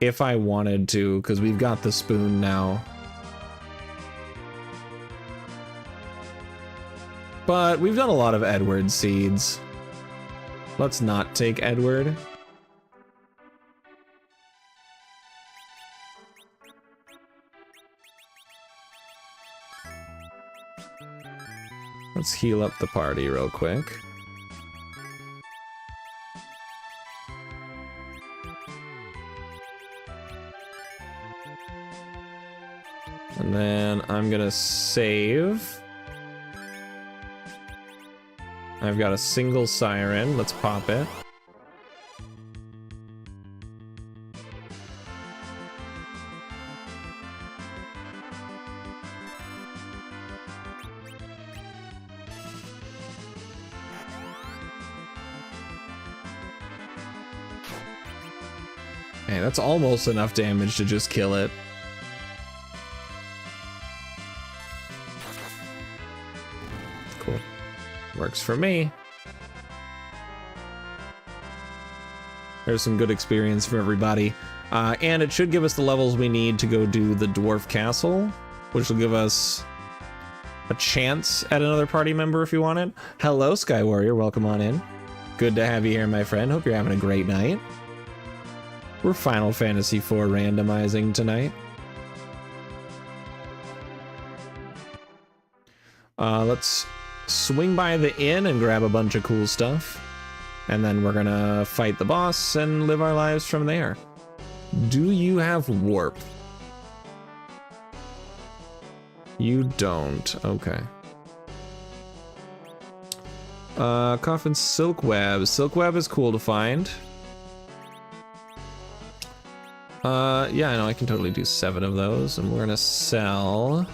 If I wanted to, because we've got the spoon now. But we've done a lot of Edward seeds. Let's not take Edward. Let's heal up the party real quick. And then I'm gonna save. I've got a single siren. Let's pop it. Hey, that's almost enough damage to just kill it. Cool. Works for me. There's some good experience for everybody. And it should give us the levels we need to go do the Dwarf Castle, which will give us a chance at another party member if you want it. Hello, Sky Warrior. Welcome on in. Good to have you here, my friend. Hope you're having a great night. We're Final Fantasy IV randomizing tonight. Let's swing by the inn and grab a bunch of cool stuff. And then we're gonna fight the boss and live our lives from there. Do you have warp? You don't. Okay. Coffin silk web. Silk web is cool to find. Yeah, I know I can totally do 7 of those, and we're gonna sell.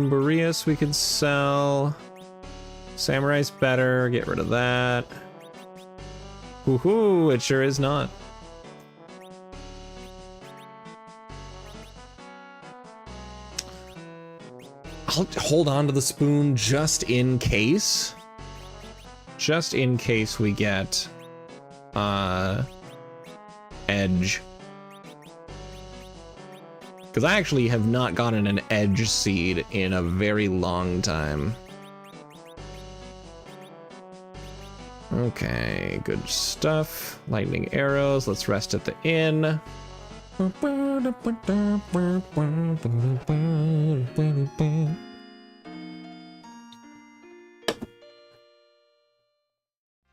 Boreas we could sell. Samurai's better, get rid of that. Woohoo, it sure is not. I'll hold on to the spoon just in case. Just in case we get edge. Because I actually have not gotten an edge seed in a very long time. Okay, good stuff. Lightning arrows, let's rest at the inn.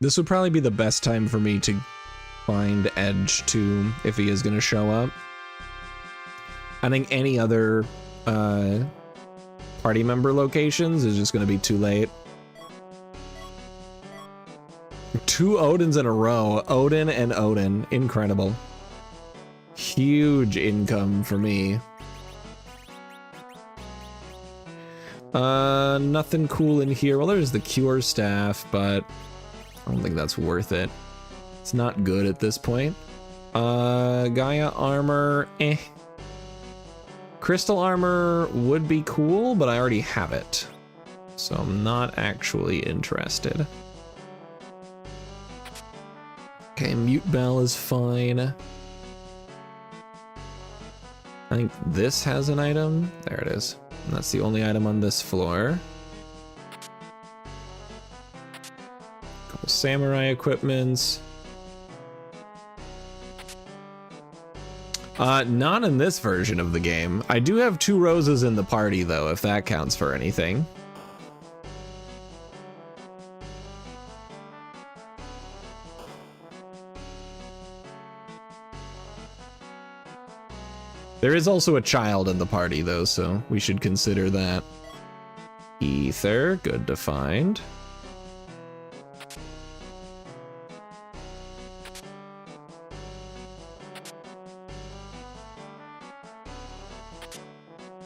This would probably be the best time for me to find Edge too, if he is going to show up. I think any other party member locations is just going to be too late. 2 Odins in a row. Odin and Odin. Incredible. Huge income for me. Nothing cool in here. Well, there's the cure staff, but I don't think that's worth it. It's not good at this point. Gaia armor, eh. Crystal armor would be cool, but I already have it. So I'm not actually interested. Okay, Mute Bell is fine. I think this has an item. There it is. And that's the only item on this floor. Couple samurai equipments. Not in this version of the game. I do have 2 roses in the party though, if that counts for anything. There is also a child in the party though, so we should consider that. Ether, good to find.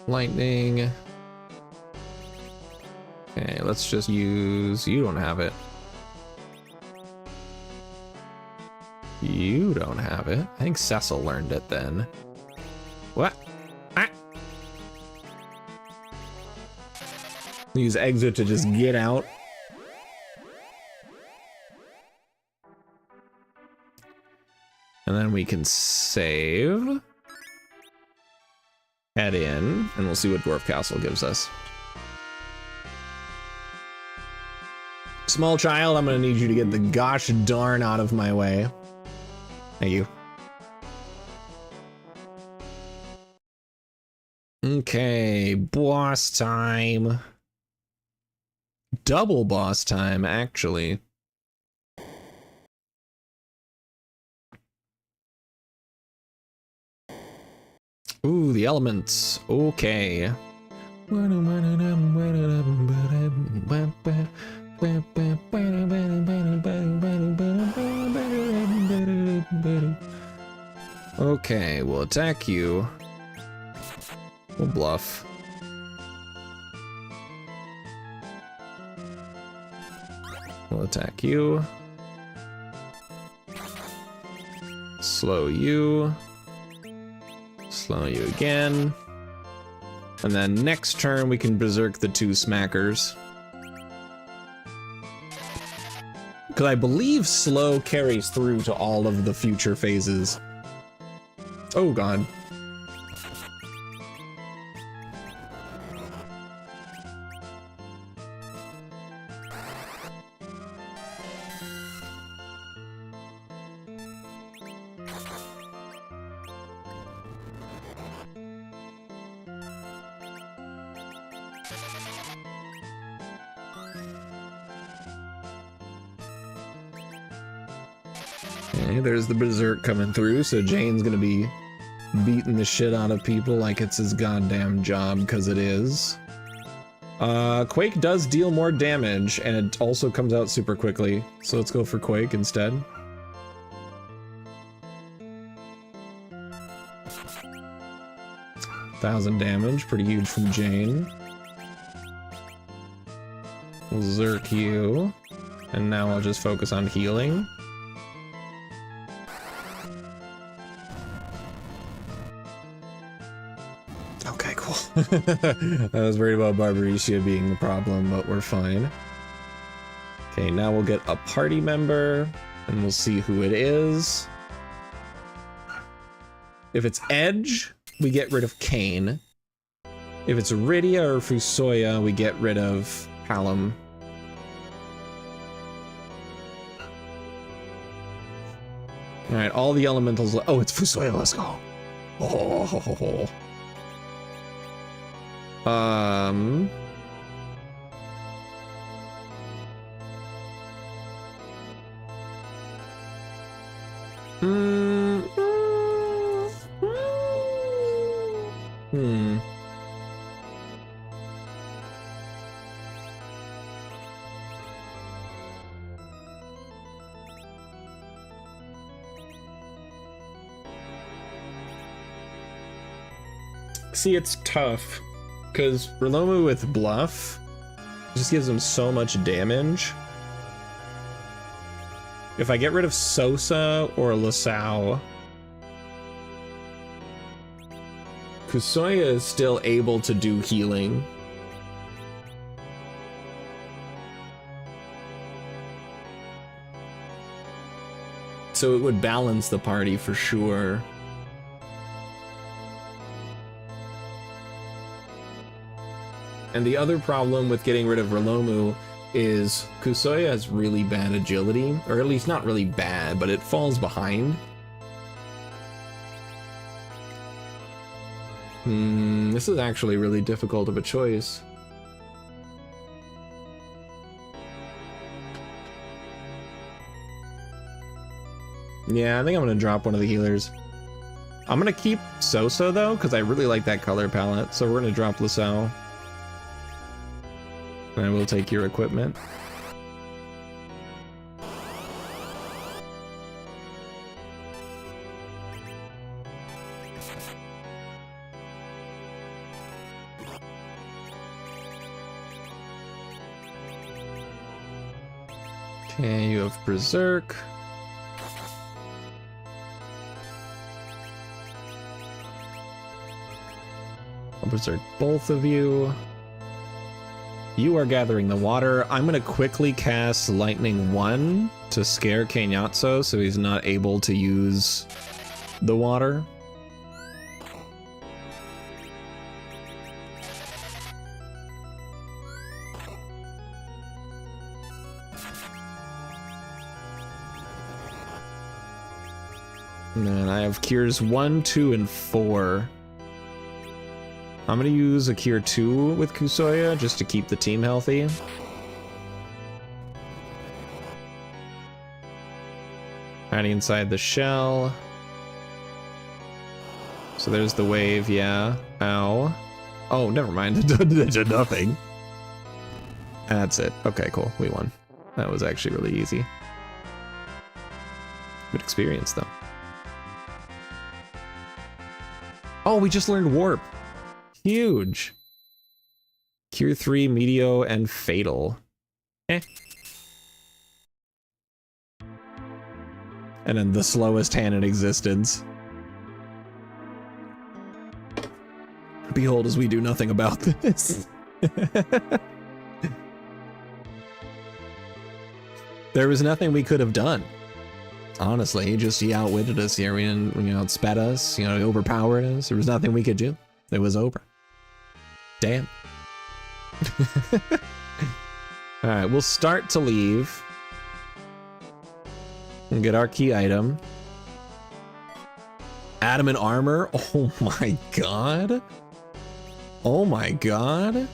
Lightning. Okay, let's just use... You don't have it. You don't have it. I think Cecil learned it then. What? Ah. Use exit to just get out. And then we can save. Head in, and we'll see what Dwarf Castle gives us. Small child, I'm gonna need you to get the gosh darn out of my way. Thank you. Okay, boss time. Double boss time, actually. Ooh, the elements. Okay. Okay, we'll attack you. We'll bluff. We'll attack you. Slow you. Slow you again. And then next turn we can berserk the 2 smackers. Because I believe slow carries through to all of the future phases. Oh god. Okay, there's the berserk coming through, so Jane's gonna be beating the shit out of people like it's his goddamn job, because it is. Quake does deal more damage, and it also comes out super quickly, so let's go for Quake instead. $1,000 damage, pretty huge from Jane. We'll Zerk you, and now I'll just focus on healing. Okay, cool. I was worried about Barbarecia being the problem, but we're fine. Okay, now we'll get a party member, and we'll see who it is. If it's Edge, we get rid of Kain. If it's Rydia or Fusoya, we get rid of Hallam. Alright, all the elementals... Oh, it's Fusoya, let's go. Oh. See, it's tough, because Rilomu with Bluff just gives him so much damage. If I get rid of Sosa or Lasau, Kusoya is still able to do healing. So it would balance the party for sure. And the other problem with getting rid of Rilomu is Kusoya has really bad agility, or at least not really bad, but it falls behind. This is actually really difficult of a choice. Yeah, I think I'm gonna drop one of the healers. I'm gonna keep Soso though, because I really like that color palette, so we're gonna drop Lasau. And I will take your equipment. Okay, you have Berserk. I'll Berserk both of you. You are gathering the water. I'm gonna quickly cast Lightning 1 to scare Keinyatso so he's not able to use the water. And then I have cures 1, 2, and 4. I'm gonna use a cure 2 with Kusoya just to keep the team healthy. Hiding inside the shell. So there's the wave, yeah. Ow. Oh, never mind. It did nothing. That's it. Okay, cool. We won. That was actually really easy. Good experience, though. Oh, we just learned Warp. Huge. Cure 3, Meteo, and Fatal. Eh. And then the slowest hand in existence. Behold, as we do nothing about this. There was nothing we could have done. Honestly, he outwitted us here. He outspat us, he overpowered us. There was nothing we could do. It was over. Damn. Alright, we'll start to leave. And get our key item. Adamant armor. Oh my god. Oh my god. And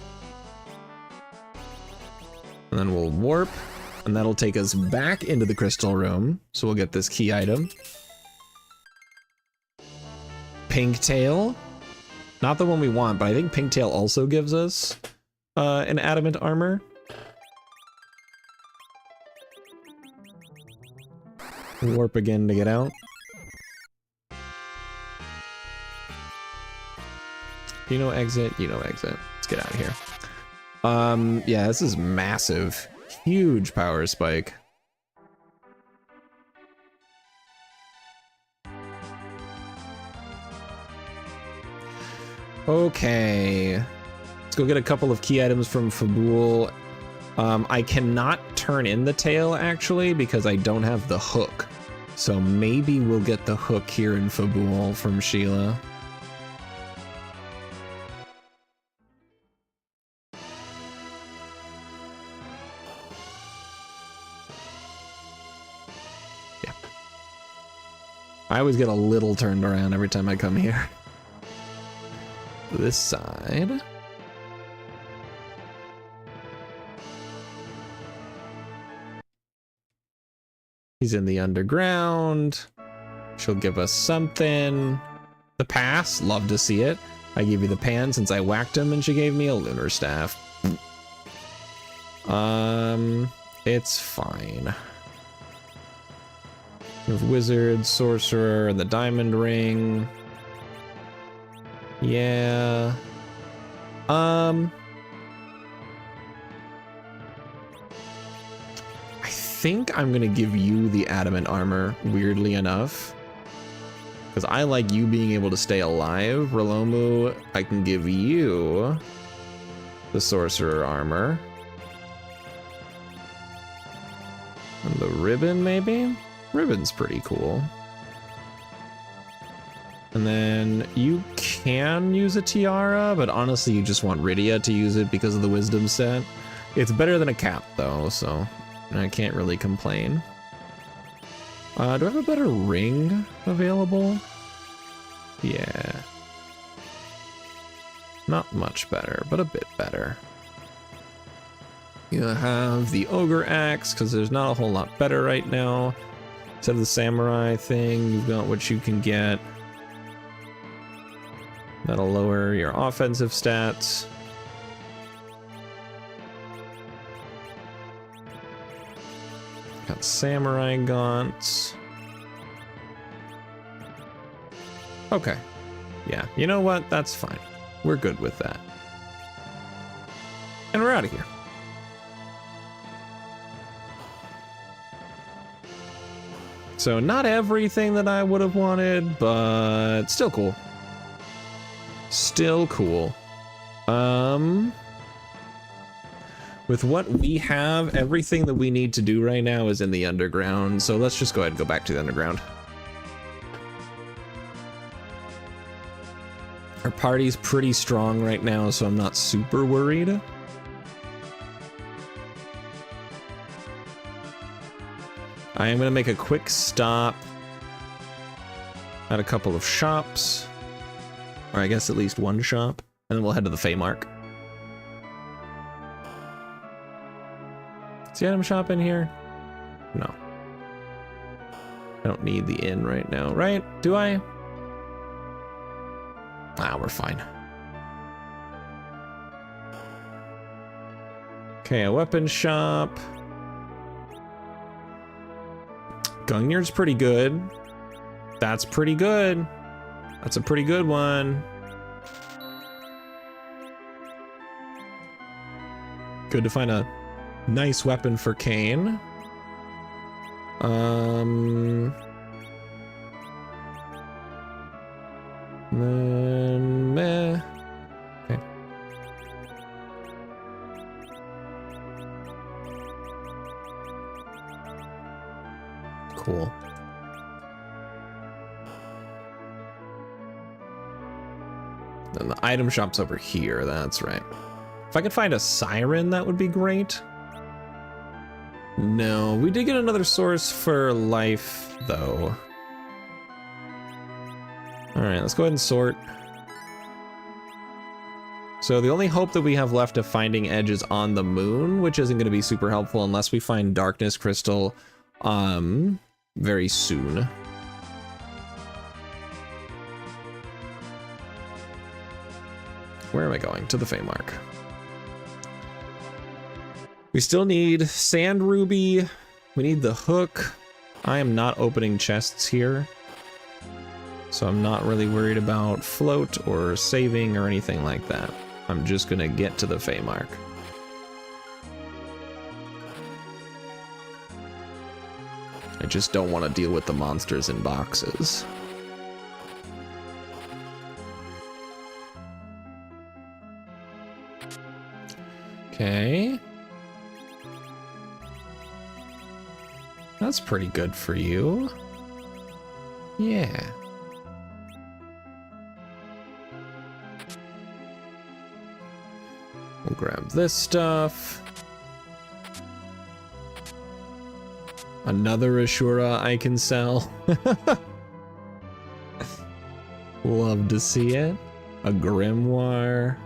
then we'll warp. And that'll take us back into the crystal room. So we'll get this key item. Pinktail. Not the one we want, but I think Pinktail also gives us an adamant armor. Warp again to get out. You know exit, you know exit. Let's get out of here. Yeah, this is massive. Huge power spike. Okay. Let's go get a couple of key items from Fabul. I cannot turn in the tail, actually, because I don't have the hook. So maybe we'll get the hook here in Fabul from Sheila. Yeah. I always get a little turned around every time I come here. This side. He's in the underground. She'll give us something. The pass, love to see it. I gave you the pan since I whacked him and she gave me a lunar staff. It's fine. We have wizard, sorcerer, and the diamond ring. Yeah. I think I'm gonna give you the adamant armor, weirdly enough. Because I like you being able to stay alive. Rilomu, I can give you the sorcerer armor. And the ribbon, maybe? Ribbon's pretty cool. And then you can use a tiara, but honestly, you just want Rydia to use it because of the wisdom set. It's better than a cap, though, so I can't really complain. Do I have a better ring available? Yeah. Not much better, but a bit better. You have the ogre axe, because there's not a whole lot better right now. Instead of the samurai thing, you've got what you can get. That'll lower your offensive stats. Got samurai gaunts. Okay. Yeah, you know what? That's fine. We're good with that. And we're out of here. So not everything that I would have wanted, but still cool. Still cool. With what we have, everything that we need to do right now is in the underground, so let's just go ahead and go back to the underground. Our party's pretty strong right now, so I'm not super worried. I am going to make a quick stop at a couple of shops, or I guess at least one shop, and then we'll head to the Feymark. Is the item shop in here? No. I don't need the inn right now, right? Do I? Ah, we're fine. Okay, a weapon shop. Gungnir's pretty good. That's pretty good. That's a pretty good one. Good to find a nice weapon for Kain. Then meh. Okay. Cool. Then the item shop's over here, that's right. If I could find a siren, that would be great. No, we did get another source for life, though. Alright, let's go ahead and sort. So the only hope that we have left of finding Edge is on the moon, which isn't going to be super helpful unless we find Darkness Crystal, very soon. Where am I going? To the Feymark. We still need Sand Ruby. We need the hook. I am not opening chests here, so I'm not really worried about float or saving or anything like that. I'm just gonna get to the Feymark. I just don't want to deal with the monsters in boxes. Okay. That's pretty good for you. Yeah. We'll grab this stuff. Another Ashura I can sell. Love to see it. A grimoire.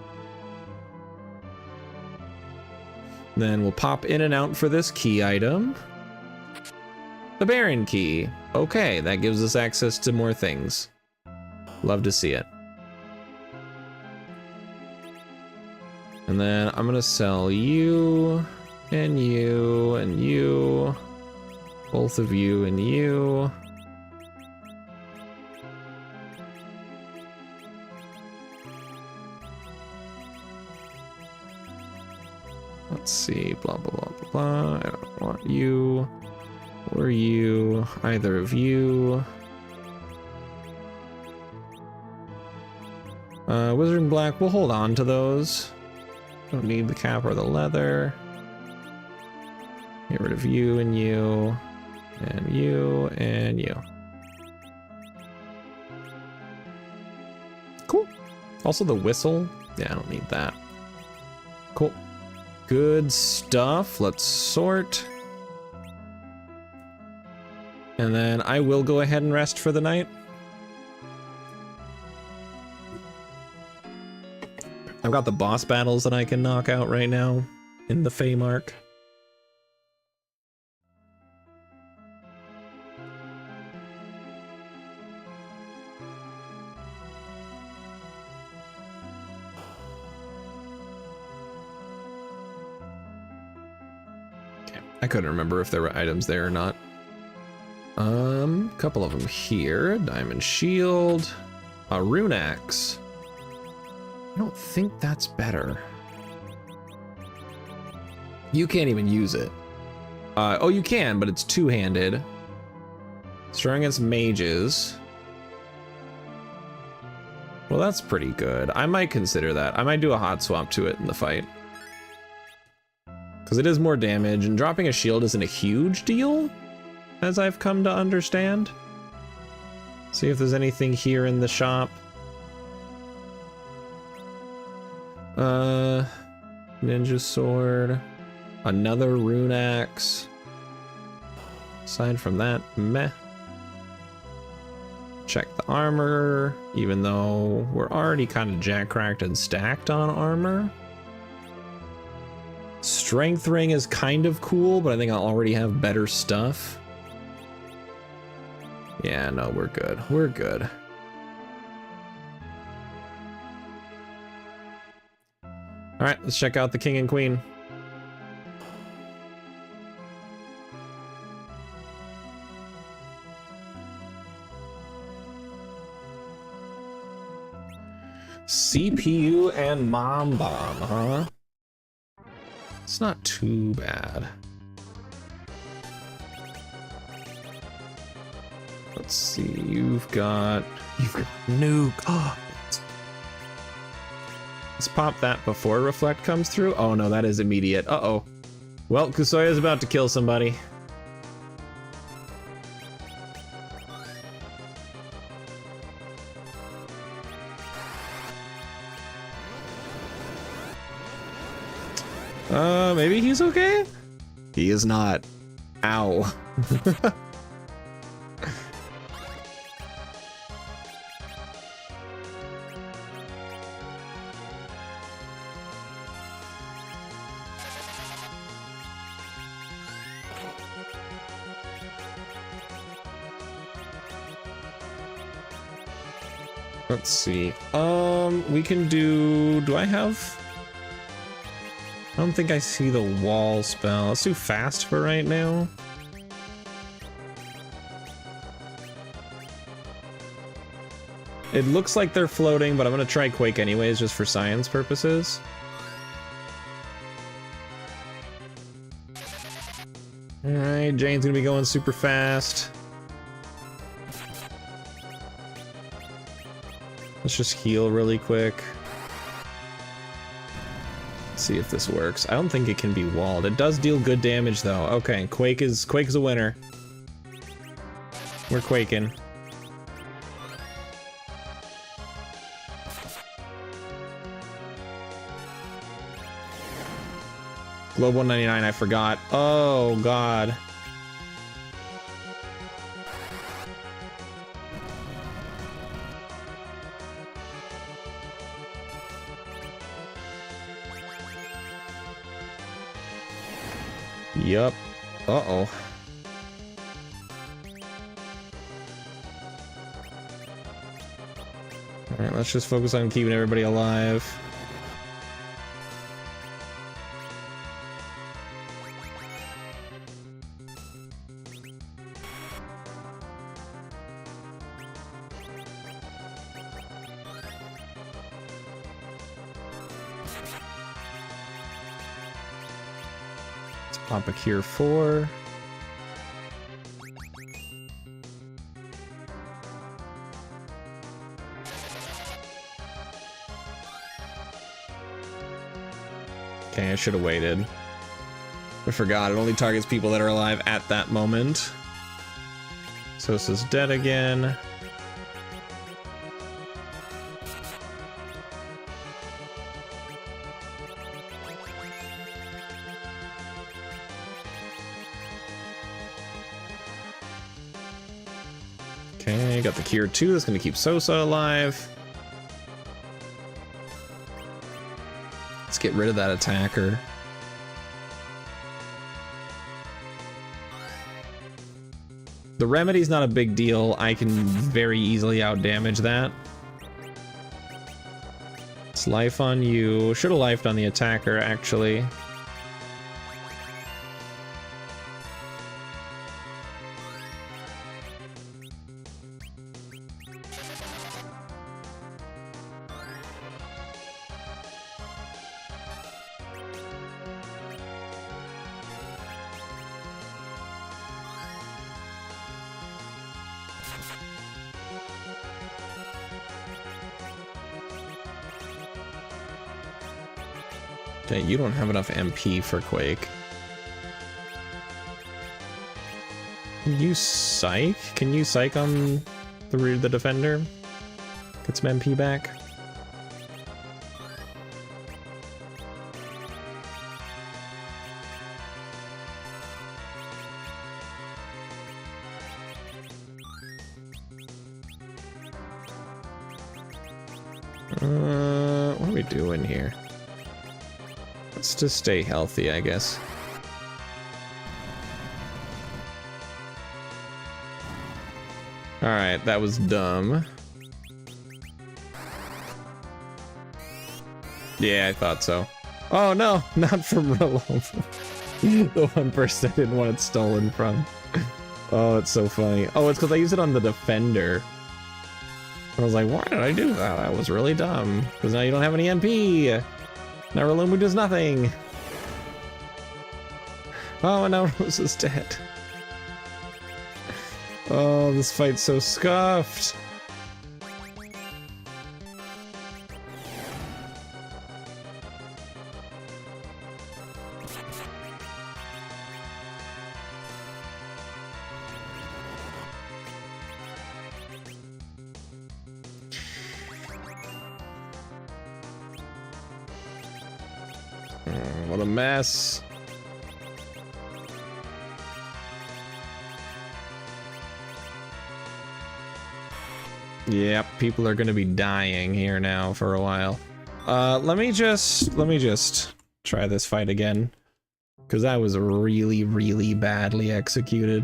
Then we'll pop in and out for this key item. The Baron key. Okay, that gives us access to more things. Love to see it. And then I'm gonna sell you, and you, and you. Both of you and you. Let's see, blah, blah, blah, blah, blah. I don't want you or you, either of you. Wizard in Black, we'll hold on to those. Don't need the cap or the leather. Get rid of you and you, and you, and you. Also the whistle. Yeah, I don't need that. Cool. Good stuff. Let's sort. And then I will go ahead and rest for the night. I've got the boss battles that I can knock out right now in the Feymark. Okay, I couldn't remember if there were items there or not. Couple of them here. Diamond shield, a rune axe. I don't think that's better. You can't even use it. Oh, you can, but it's two-handed. Strong against mages. Well, that's pretty good. I might consider that. I might do a hot swap to it in the fight. Because it is more damage, and dropping a shield isn't a huge deal, as I've come to understand. See if there's anything here in the shop. Ninja sword. Another rune axe. Aside from that, meh. Check the armor, even though we're already kind of jack-cracked and stacked on armor. Strength ring is kind of cool, but I think I'll already have better stuff. Yeah, no, we're good. We're good. All right, let's check out the king and queen. CPU and mom bomb, huh? It's not too bad. Let's see, you've got nuke. Oh, let's pop that before reflect comes through. Oh no, that is immediate. Uh-oh. Well, Kusoya's about to kill somebody. Maybe he's okay? He is not. Ow. Let's see. We can do I have? I don't think I see the wall spell. Let's do fast for right now. It looks like they're floating, but I'm gonna try Quake anyways, just for science purposes. Alright, Jane's gonna be going super fast. Let's just heal really quick. See if this works. I don't think it can be walled. It does deal good damage though. Okay, Quake is a winner. We're quaking. Globe 199, I forgot. Oh god. Yup. Uh-oh. Alright, let's just focus on keeping everybody alive. Pop a cure 4. Okay, I should have waited. I forgot, it only targets people that are alive at that moment. So this is dead again. Okay, got the Cure 2. That's going to keep Sosa alive. Let's get rid of that attacker. The Remedy's not a big deal. I can very easily outdamage that. It's life on you. Should have lifed on the attacker, actually. Okay, you don't have enough MP for Quake. Can you psych? Can you psych on the defender? Get some MP back. What are we doing here? Let's just stay healthy, I guess. Alright, that was dumb. Yeah, I thought so. Oh no, not from Rolom. The one person I didn't want it stolen from. Oh, it's so funny. Oh, it's because I used it on the defender. I was like, why did I do that? That was really dumb. Because now you don't have any MP. Now Rolomu does nothing. Oh, and now Rose is dead. Oh, this fight's so scuffed. What a mess. Yep, people are gonna be dying here now for a while. Let me just try this fight again, because that was really, really badly executed.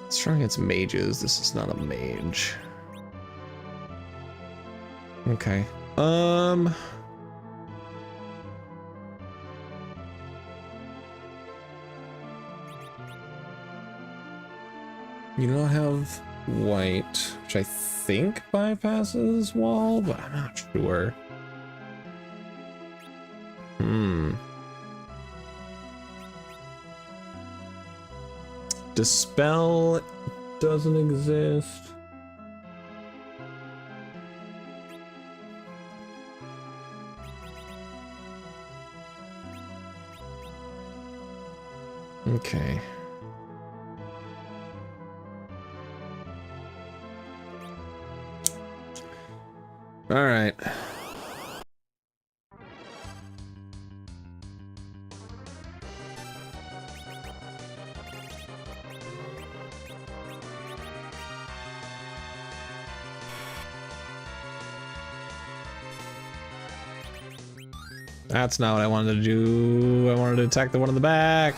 Strong against mages. This is not a mage. Okay. You don't have white, which I think bypasses wall, but I'm not sure. Dispel doesn't exist. Okay. All right. That's not what I wanted to do. I wanted to attack the one in the back.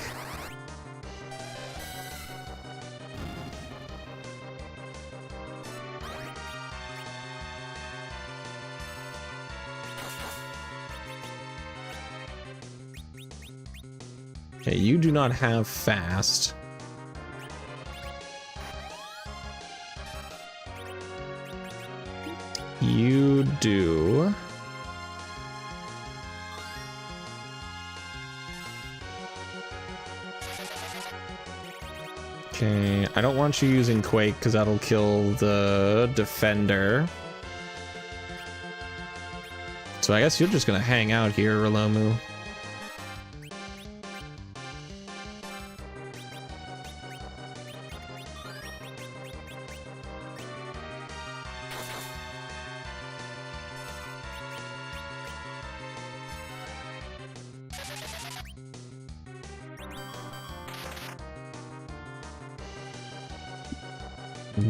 Okay, you do not have fast. You do. Okay, I don't want you using Quake because that'll kill the defender. So I guess you're just gonna hang out here, Rolomu.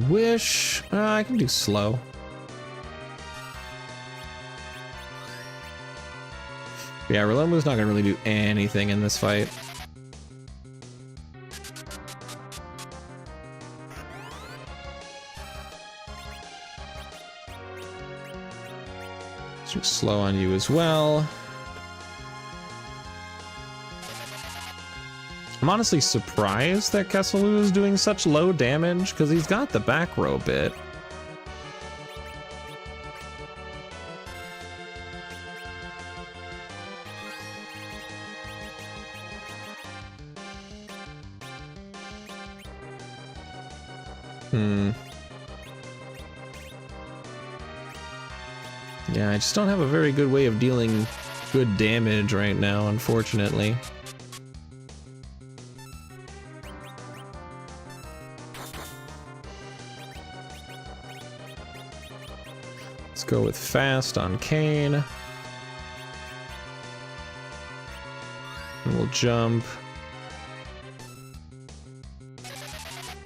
Wish I can do slow. Yeah, Rilomu's not gonna really do anything in this fight. Let's do slow on you as well. I'm honestly surprised that Kesselou is doing such low damage, because he's got the back row bit. Yeah, I just don't have a very good way of dealing good damage right now, unfortunately. Let's go with fast on Kain. And we'll jump.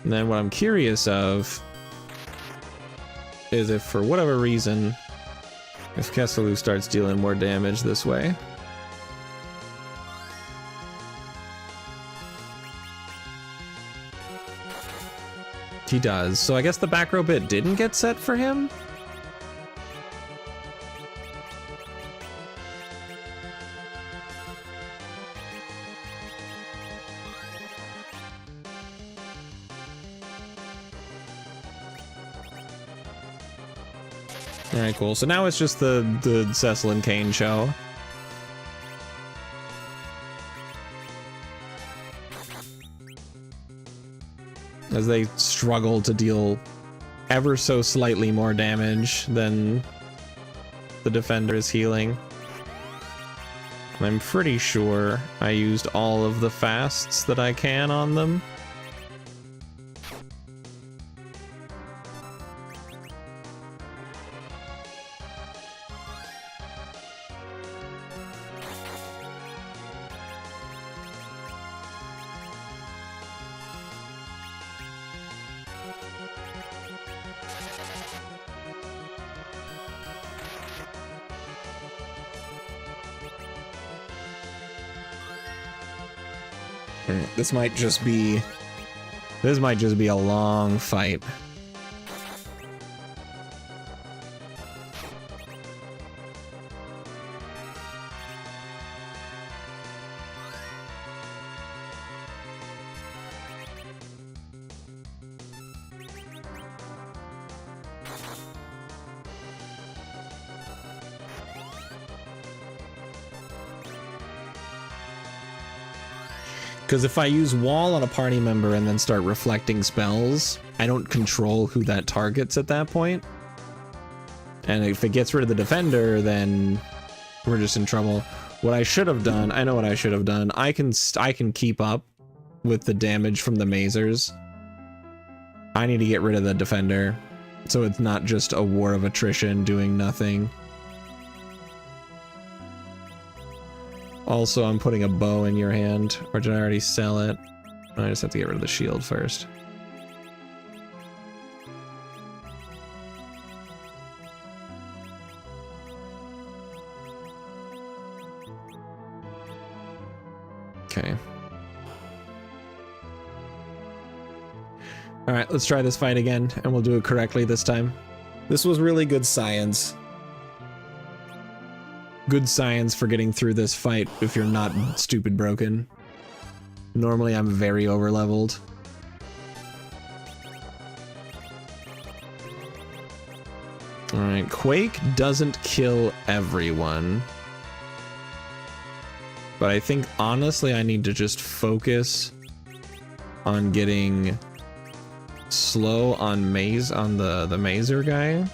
And then what I'm curious of is if for whatever reason, if Kesselou starts dealing more damage this way. He does. So I guess the back row bit didn't get set for him? Alright, cool. So now it's just the Cecil and Kain show. As they struggle to deal ever so slightly more damage than the defender is healing. And I'm pretty sure I used all of the fasts that I can on them. This might just be a long fight. Because if I use wall on a party member and then start reflecting spells, I don't control who that targets at that point. And if it gets rid of the defender, then we're just in trouble. What I should have done, I know what I should have done. I can keep up with the damage from the Mazers. I need to get rid of the defender, so it's not just a war of attrition doing nothing. Also, I'm putting a bow in your hand, or did I already sell it? I just have to get rid of the shield first. Okay. All right, let's try this fight again, and we'll do it correctly this time. This was really good science. Good science for getting through this fight if you're not stupid broken. Normally I'm very overleveled. Alright, Quake doesn't kill everyone. But I think honestly I need to just focus on getting slow on the Mazer guy.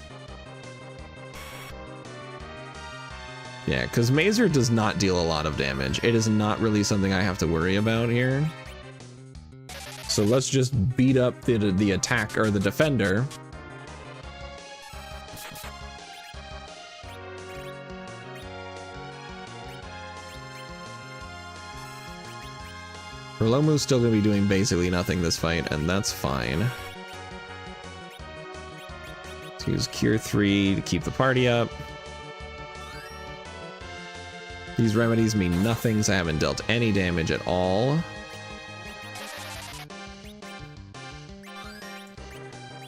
Yeah, because Mazer does not deal a lot of damage. It is not really something I have to worry about here. So let's just beat up the attack or the defender. Rilomu's still going to be doing basically nothing this fight, and that's fine. Let's use Cure 3 to keep the party up. These remedies mean nothing, so I haven't dealt any damage at all.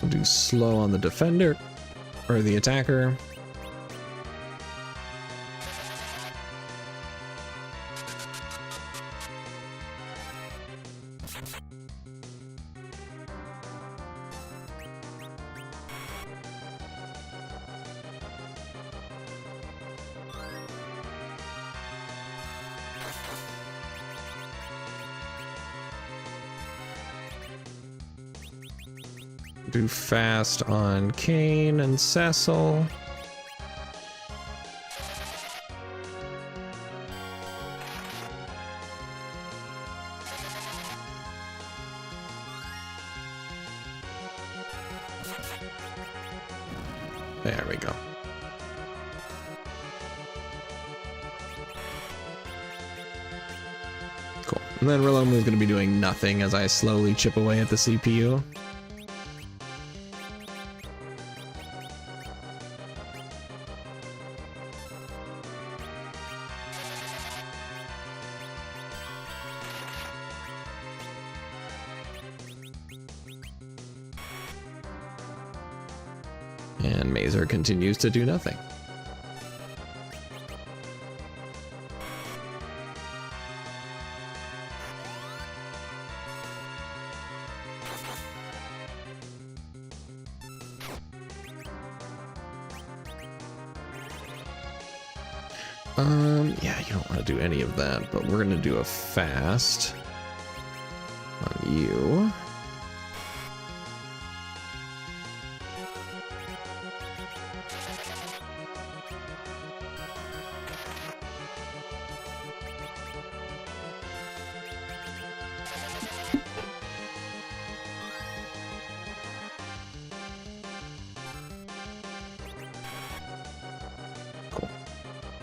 We'll do slow on the defender, or the attacker. Do fast on Kayn and Cecil. There we go. Cool. And then Rillaboom is going to be doing nothing as I slowly chip away at the CPU. And Mazer continues to do nothing. Yeah, you don't want to do any of that, but we're gonna do a fast on you.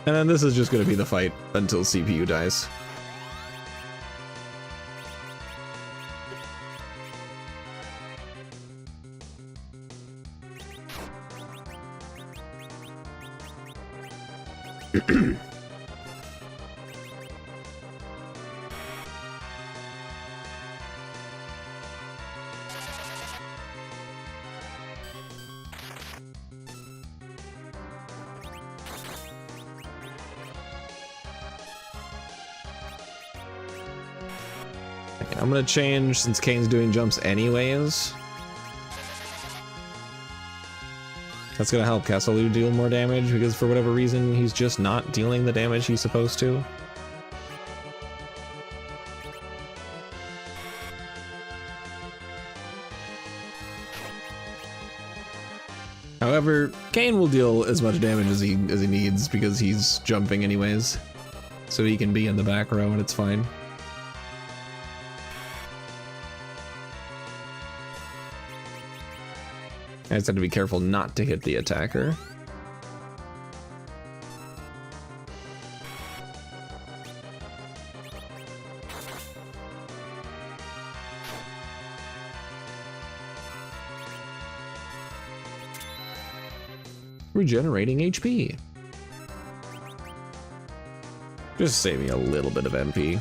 And then this is just going to be the fight until CPU dies. I'm gonna change since Kayn's doing jumps anyways. That's gonna help Castelu deal more damage because for whatever reason he's just not dealing the damage he's supposed to. However, Kayn will deal as much damage as he needs because he's jumping anyways. So he can be in the back row and it's fine. I just have to be careful not to hit the attacker. Regenerating HP. Just save me a little bit of MP.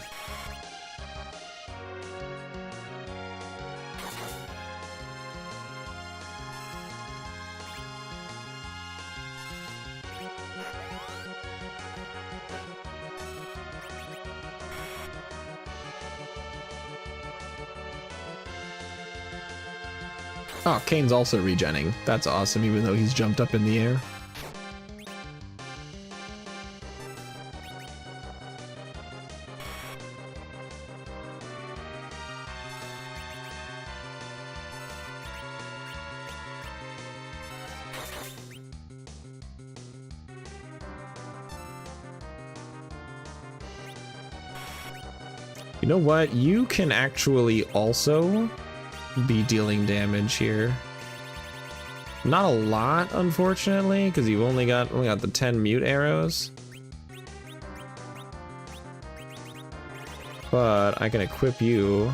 Oh, Kayn's also regenning. That's awesome, even though he's jumped up in the air. You know what? You can actually also be dealing damage here. Not a lot, unfortunately, because you've only got the 10 mute arrows. But I can equip you.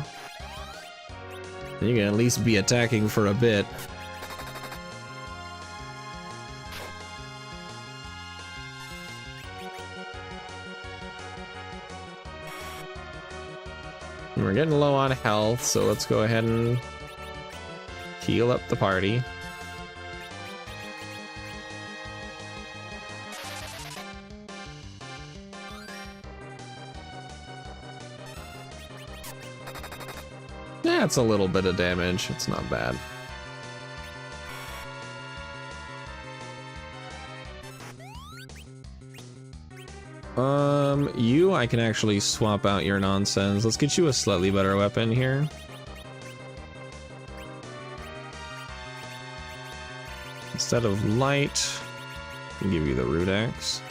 And you can at least be attacking for a bit. We're getting low on health, so let's go ahead and heal up the party. Yeah, it's a little bit of damage. It's not bad. You, I can actually swap out your nonsense. Let's get you a slightly better weapon here. Instead of light, I can give you the root axe.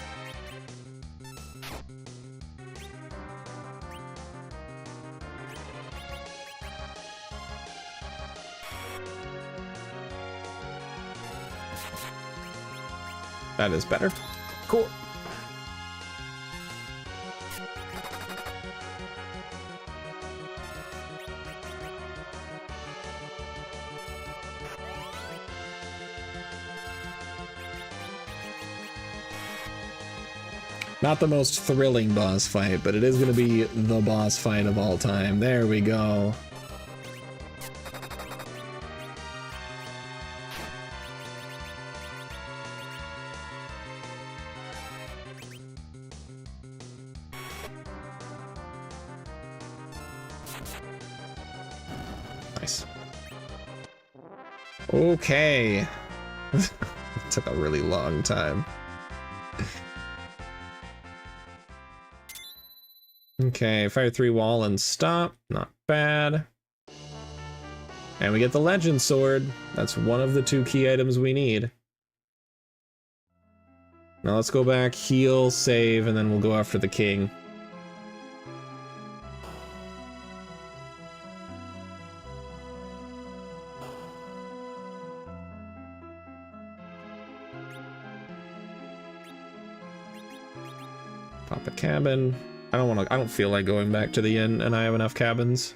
That is better. Cool. Not the most thrilling boss fight, but it is going to be the boss fight of all time. There we go. Nice. Okay. It took a really long time. Okay, fire 3 wall and stop. Not bad. And we get the legend sword. That's one of the 2 key items we need. Now let's go back, heal, save, and then we'll go after the king. Pop a cabin. I don't feel like going back to the inn, and I have enough cabins.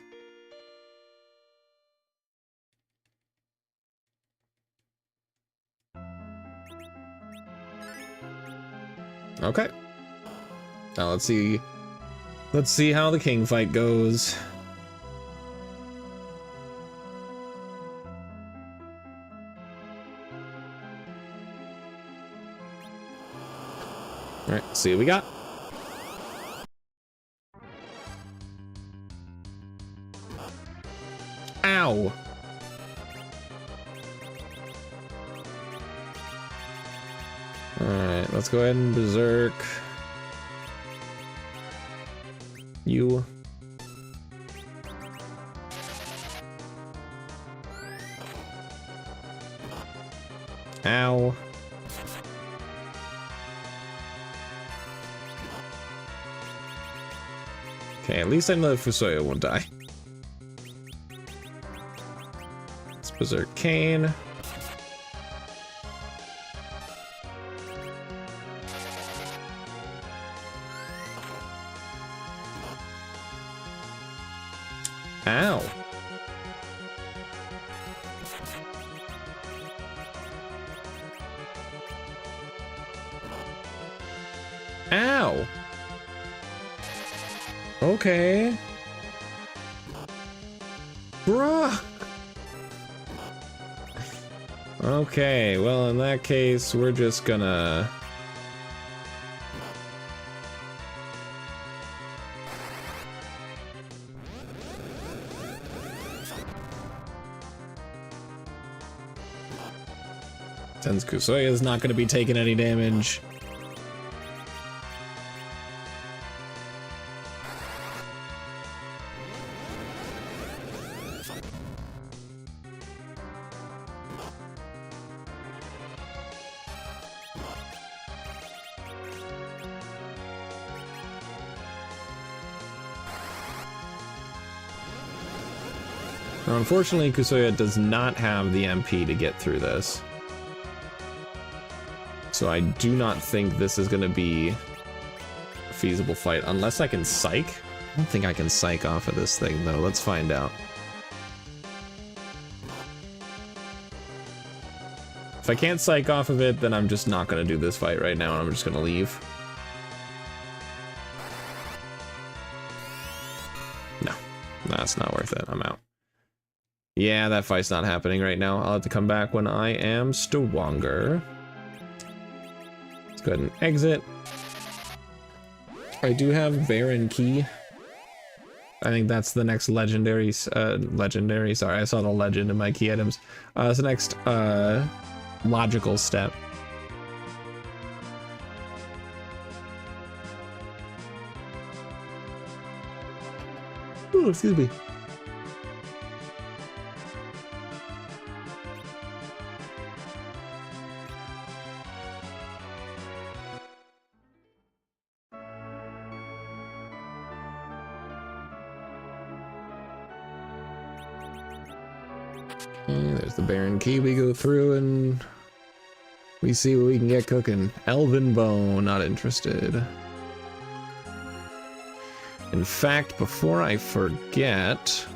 Okay. Now let's see how the king fight goes. All right, see what we got. Ow! Alright, let's go ahead and berserk. You. Ow. Okay, at least I know that Fusoya won't die. Berserk Cane. Ow. Ow. Okay. Bruh. Okay, well, in that case, we're just gonna... Since Kusoya is not gonna be taking any damage. Now, unfortunately, Kusoya does not have the MP to get through this. So I do not think this is going to be a feasible fight, unless I can psych. I don't think I can psych off of this thing, though. Let's find out. If I can't psych off of it, then I'm just not going to do this fight right now, and I'm just going to leave. No. That's not worth it. I'm out. Yeah, that fight's not happening right now. I'll have to come back when I am stronger. Let's go ahead and exit. I do have Baron Key. I think that's the next legendary, sorry, I saw the legend in my key items. It's the next logical step. Ooh, excuse me. Okay, there's the Baron Key. We go through and we see what we can get cooking. Elven Bone, not interested. In fact, before I forget,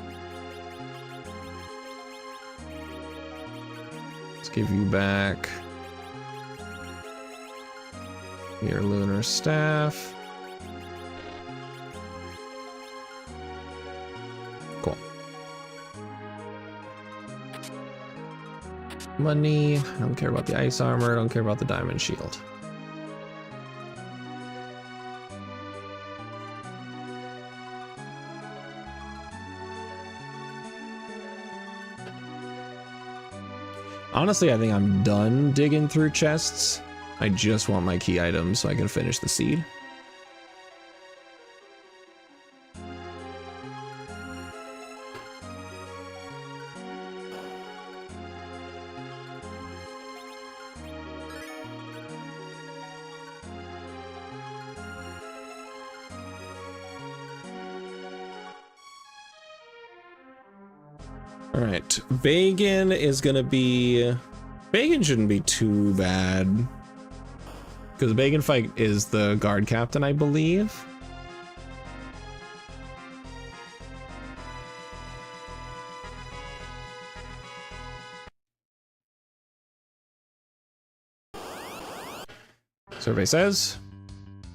let's give you back your lunar staff. Cool. Money. I don't care about the ice armor. I don't care about the diamond shield. Honestly, I think I'm done digging through chests. I just want my key items so I can finish the seed. All right, Vagan is gonna be... Vagan shouldn't be too bad. Because Vagan fight is the guard captain, I believe. Survey says.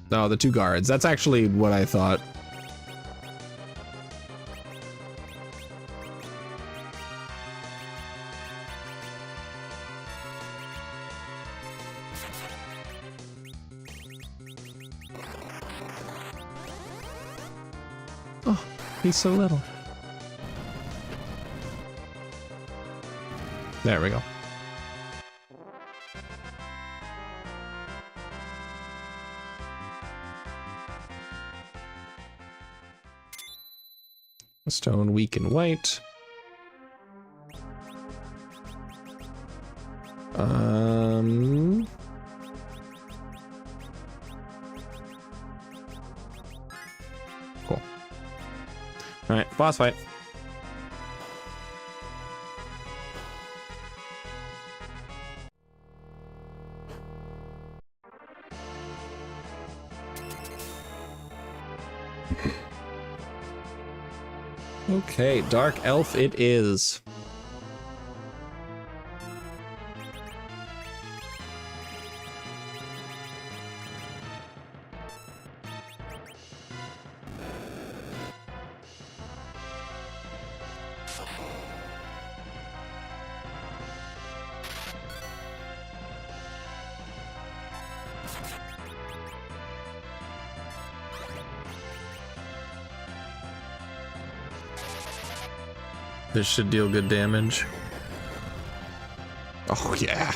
No, the two guards. That's actually what I thought. Oh, he's so little. There we go. Stone weak and white. Cool. All right, boss fight. Okay, Dark Elf it is. This should deal good damage. Oh, yeah.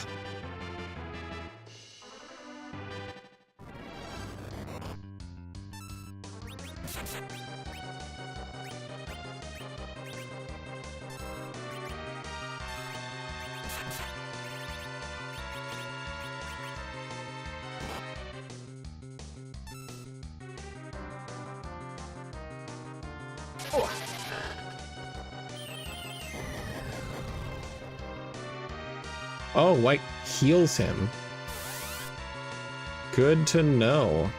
Oh, white heals him. Good to know.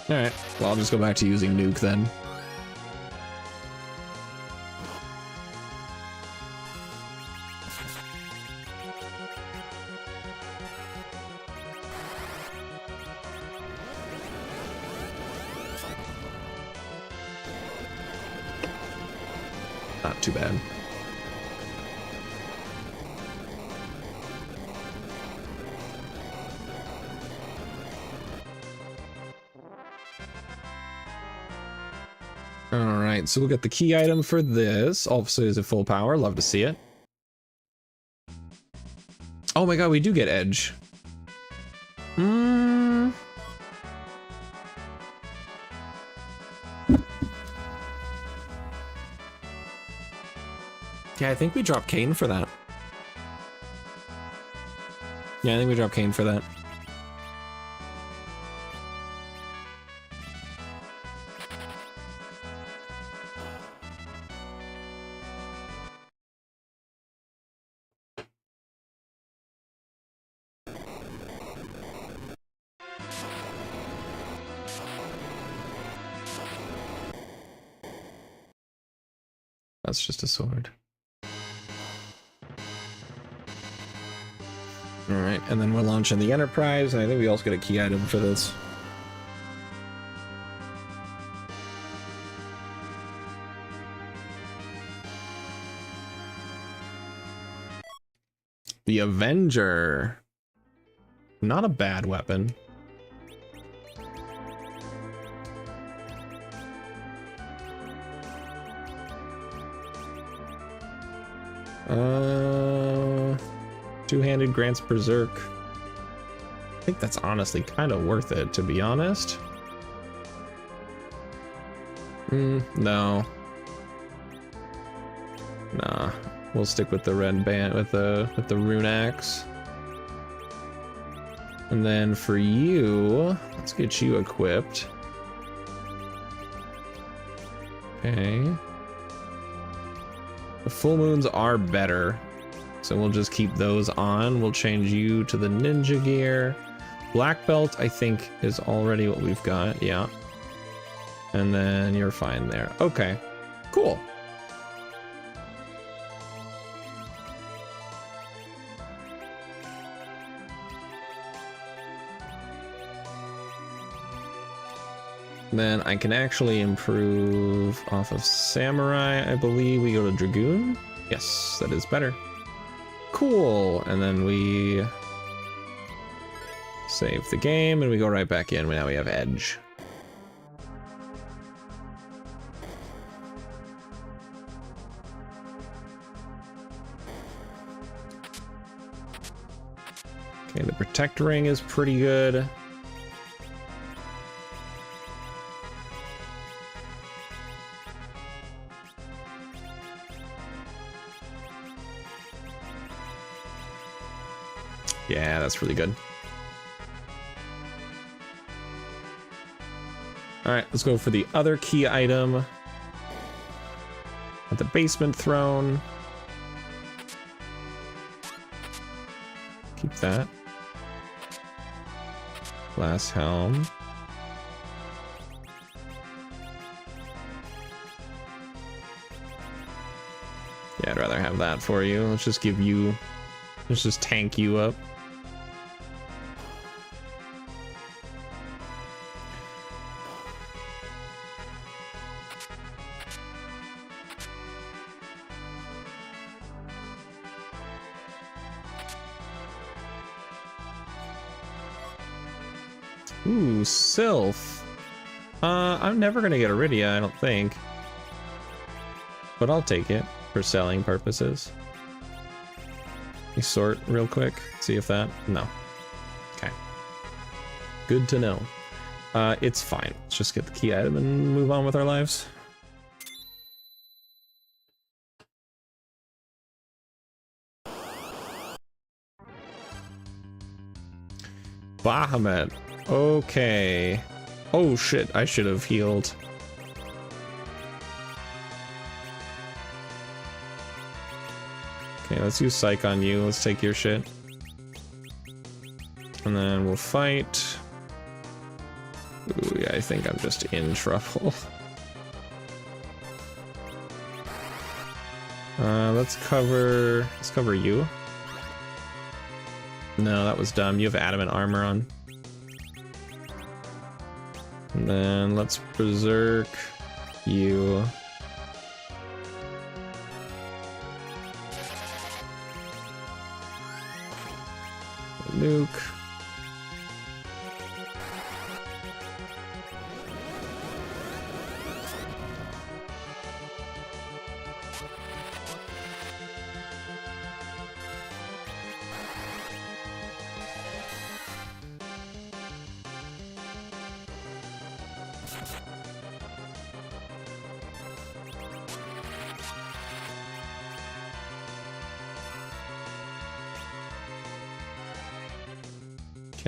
Alright, well, I'll just go back to using Nuke then. Not too bad. All right, so we'll get the key item for this. Obviously, is at full power. Love to see it. Oh my god, we do get edge. Yeah, I think we drop Kayn for that. Yeah, I think we drop Kayn for that. That's just a sword. All right, and then we're launching the Enterprise, and I think we also get a key item for this. The Avenger. Not a bad weapon. Two-handed grants Berserk. I think that's honestly kind of worth it, to be honest. No. Nah, we'll stick with the red band with the rune axe. And then for you, let's get you equipped. Okay. The full moons are better, so we'll just keep those on. We'll change you to the ninja gear. Black belt, I think, is already what we've got. Yeah. And then you're fine there. Okay, cool. Then I can actually improve off of Samurai, I believe. We go to Dragoon. Yes, that is better. Cool. And then we save the game and we go right back in. Now we have Edge. Okay, the Protect Ring is pretty good. Yeah, that's really good. All right, let's go for the other key item. At the basement throne. Keep that. Glass helm. Yeah, I'd rather have that for you. Let's just give you, let's just tank you up. Ooh, Sylph. I'm never gonna get Iridia, I don't think. But I'll take it for selling purposes. You sort real quick, see if that, no. Okay. Good to know. It's fine. Let's just get the key item and move on with our lives. Bahamut. Okay. Oh shit, I should have healed. Okay, let's use Psych on you. Let's take your shit. And then we'll fight. Ooh, yeah, I think I'm just in trouble. Let's cover you. No, that was dumb. You have adamant armor on. And then let's berserk you. nuke.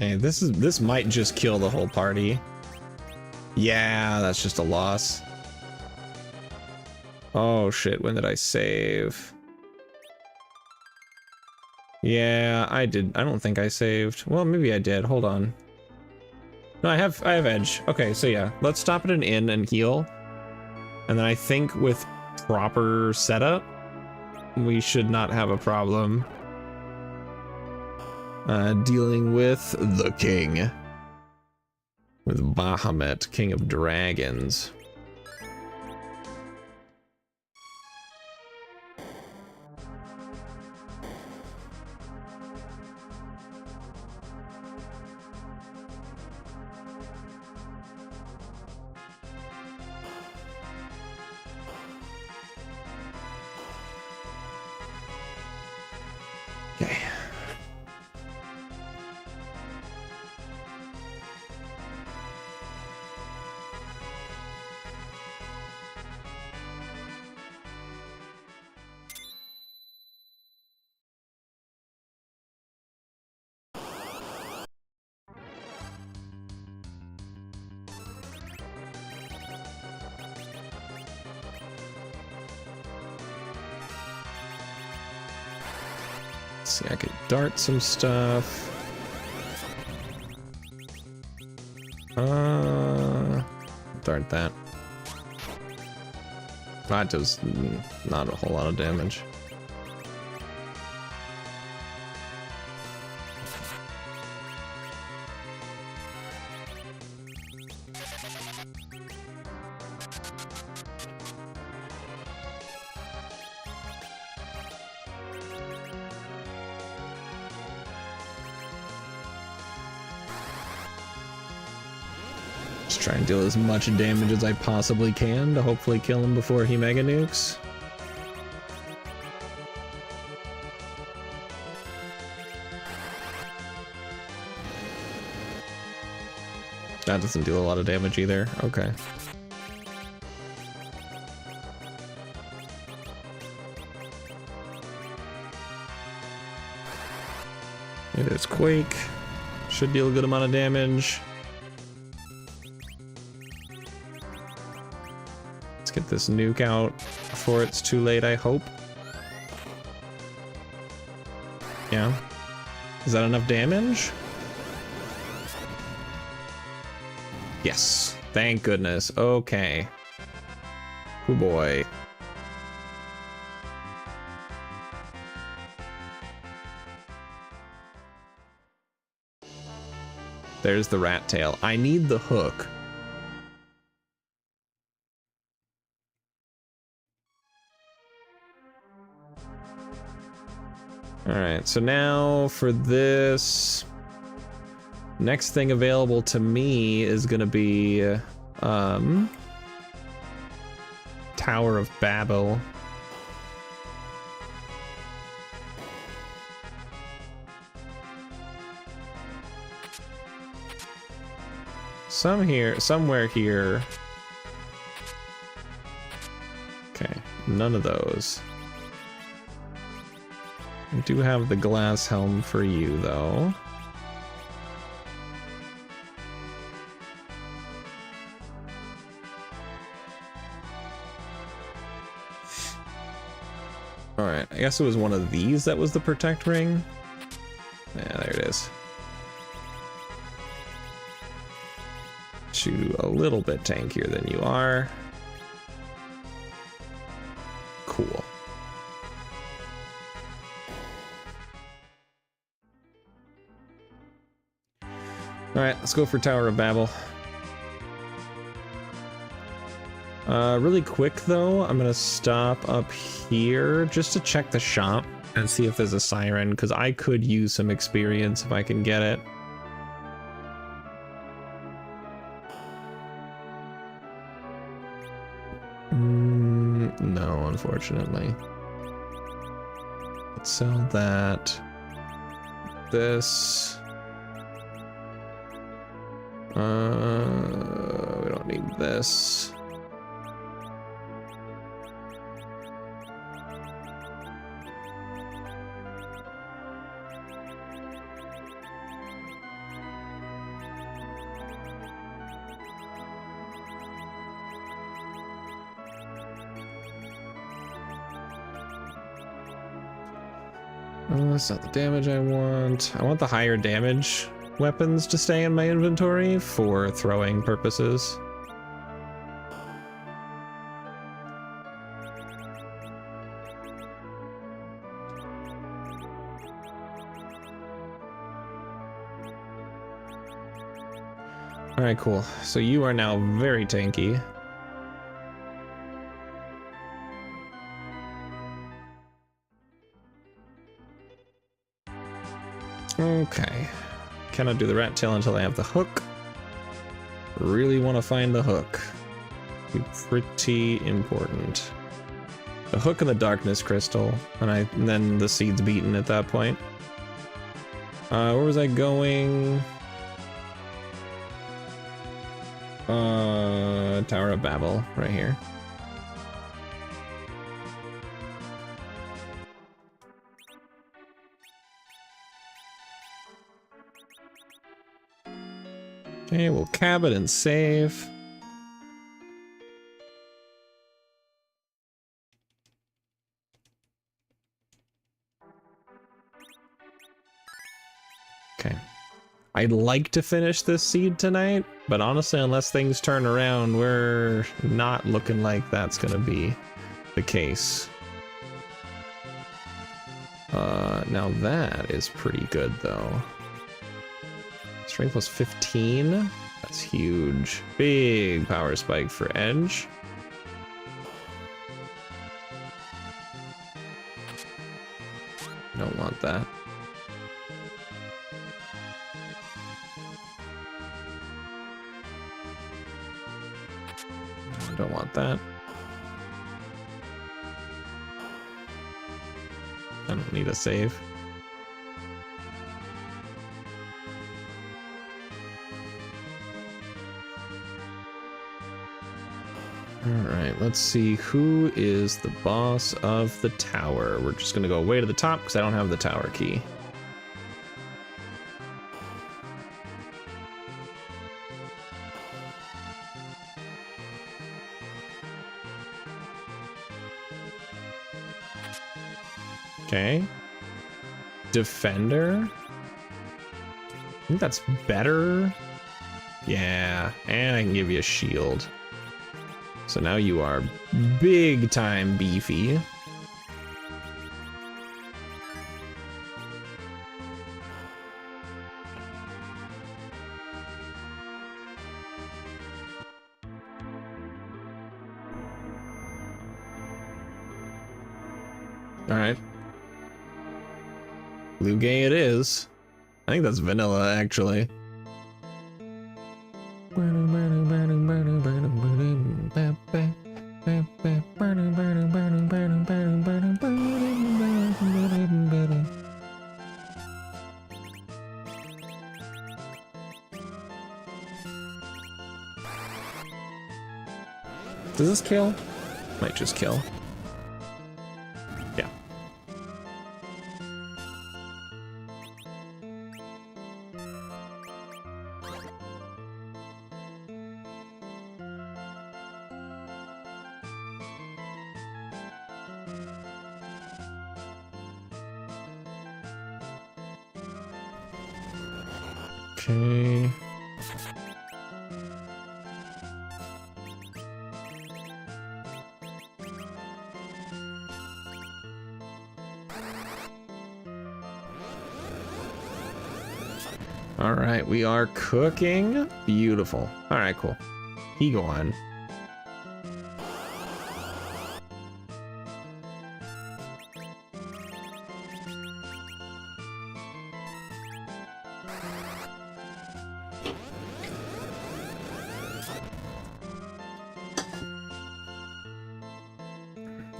Okay, this might just kill the whole party. Yeah, that's just a loss. Oh shit, when did I save? Yeah, I did. I don't think I saved. Well, maybe I did. Hold on. No, I have edge. Okay, so yeah, let's stop at an inn and heal. And then I think with proper setup, we should not have a problem dealing with the king. With Bahamut, King of Dragons. Okay. See, I could dart some stuff. Dart that. That does not a whole lot of damage. Just try and deal as much damage as I possibly can to hopefully kill him before he mega nukes. That doesn't do a lot of damage either. Okay. Yeah, there's Quake. Should deal a good amount of damage. Let's get this nuke out before it's too late, I hope. Yeah. Is that enough damage? Yes. Thank goodness. Okay. Oh boy. There's the rat tail. I need the hook. Alright, so now for this, next thing available to me is gonna be Tower of Babel. Somewhere here. Okay, none of those. I do have the glass helm for you, though. Alright, I guess it was one of these that was the protect ring. Yeah, there it is. You a little bit tankier than you are. Cool. Alright, let's go for Tower of Babel. Really quick though, I'm gonna stop up here just to check the shop And see if there's a siren, because I could use some experience if I can get it. No, unfortunately. Let's sell that. This. We don't need this. That's not the damage I want. I want the higher damage weapons to stay in my inventory for throwing purposes. All right, cool. So you are now very tanky. Okay. Cannot do the rat tail until I have the hook. Really want to find the hook. Be pretty important. The hook and the darkness crystal, and then the seed's beaten at that point. Where was I going? Tower of Babel, right here. Okay, we'll cab it and save. Okay. I'd like to finish this seed tonight, but honestly, unless things turn around, we're not looking like that's gonna be the case. Now that is pretty good though. Strength plus 15. That's huge. Big power spike for Edge. Don't want that. Don't want that. I don't need a save. Alright, let's see who is the boss of the tower. We're just gonna go way to the top because I don't have the tower key. Okay. Defender? I think that's better. Yeah, and I can give you a shield. So now you are big time beefy. All right. Blue gay it is. I think that's vanilla actually. Does this kill? Might just kill. Yeah. Okay. All right, we are cooking. Beautiful. All right, cool. He go on.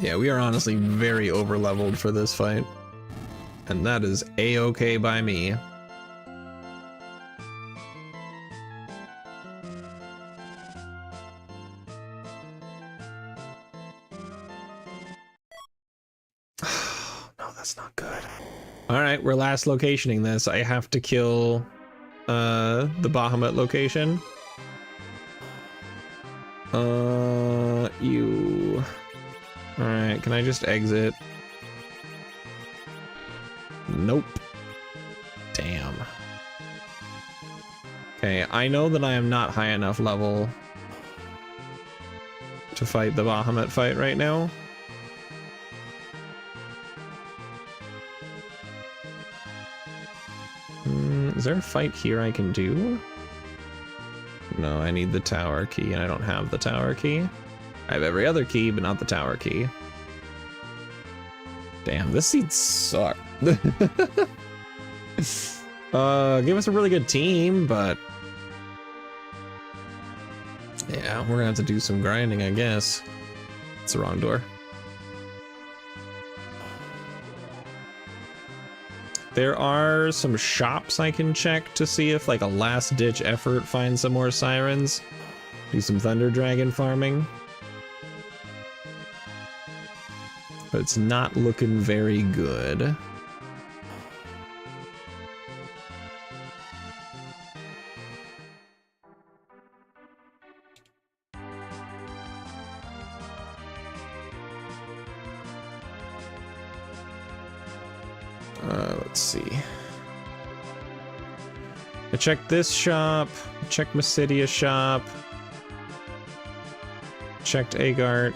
Yeah, we are honestly very over-leveled for this fight. And that is A-okay by me. No, that's not good. Alright, we're last locationing this. I have to kill the Bahamut location. You... Alright, can I just exit? Nope. Damn. Okay, I know that I am not high enough level to fight the Bahamut fight right now. Is there a fight here I can do? No, I need the tower key, and I don't have the tower key. I have every other key, but not the tower key. Damn, this seed sucks. Give us a really good team, but yeah, we're gonna have to do some grinding, I guess. It's the wrong door. There are some shops I can check to see if, like, a last-ditch effort finds some more sirens. Do some Thunder Dragon farming. But it's not looking very good. Let's see. I checked this shop, checked Mysidia shop, checked Agart,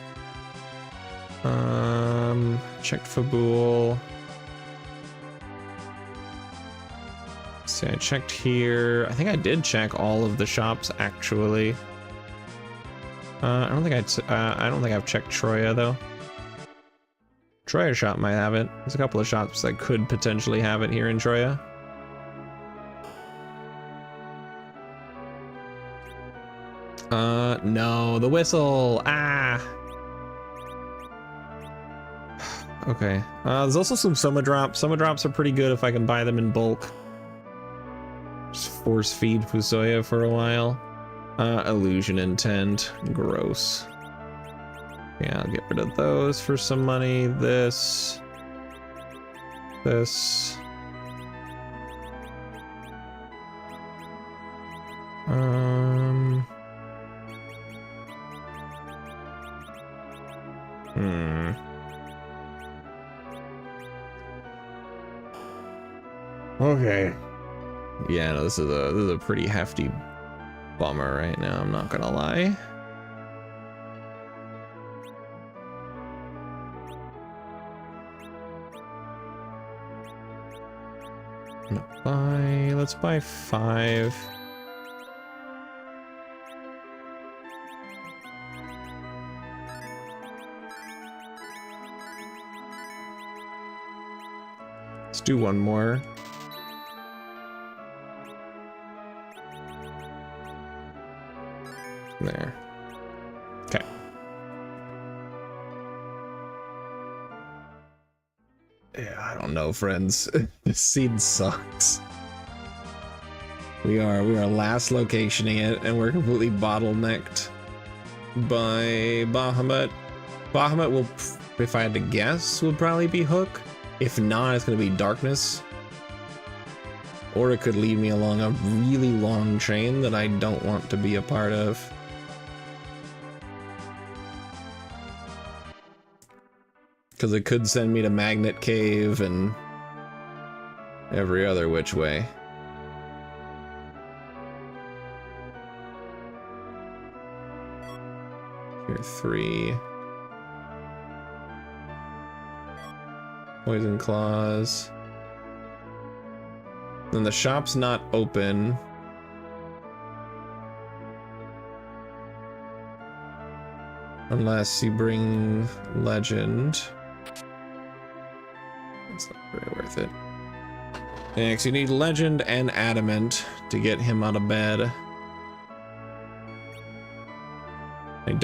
checked Fabul. See, I checked here. I think I did check all of the shops actually. I don't think I've checked Troya though. Troya shop might have it. There's a couple of shops that could potentially have it here in Troya. No, the whistle. Ah. Okay. There's also some Soma drops. Soma drops are pretty good if I can buy them in bulk. Just force feed Fusoya for a while. Illusion intent. Gross. Yeah, I'll get rid of those for some money. This. Okay. Yeah, no, this is a pretty hefty bummer right now, I'm not gonna lie. Let's buy 5. Let's do one more. There. Okay. Yeah, I don't know, friends. This seed sucks. We are last locationing it, and we're completely bottlenecked by Bahamut. Bahamut will, if I had to guess, would probably be Hook. If not, it's gonna be Darkness. Or it could lead me along a really long chain that I don't want to be a part of. Because it could send me to Magnet Cave and every other which way. Here 3. Poison Claws. Then the shop's not open. Unless you bring Legend. It's not very worth it. Yeah, because you need Legend and Adamant to get him out of bed.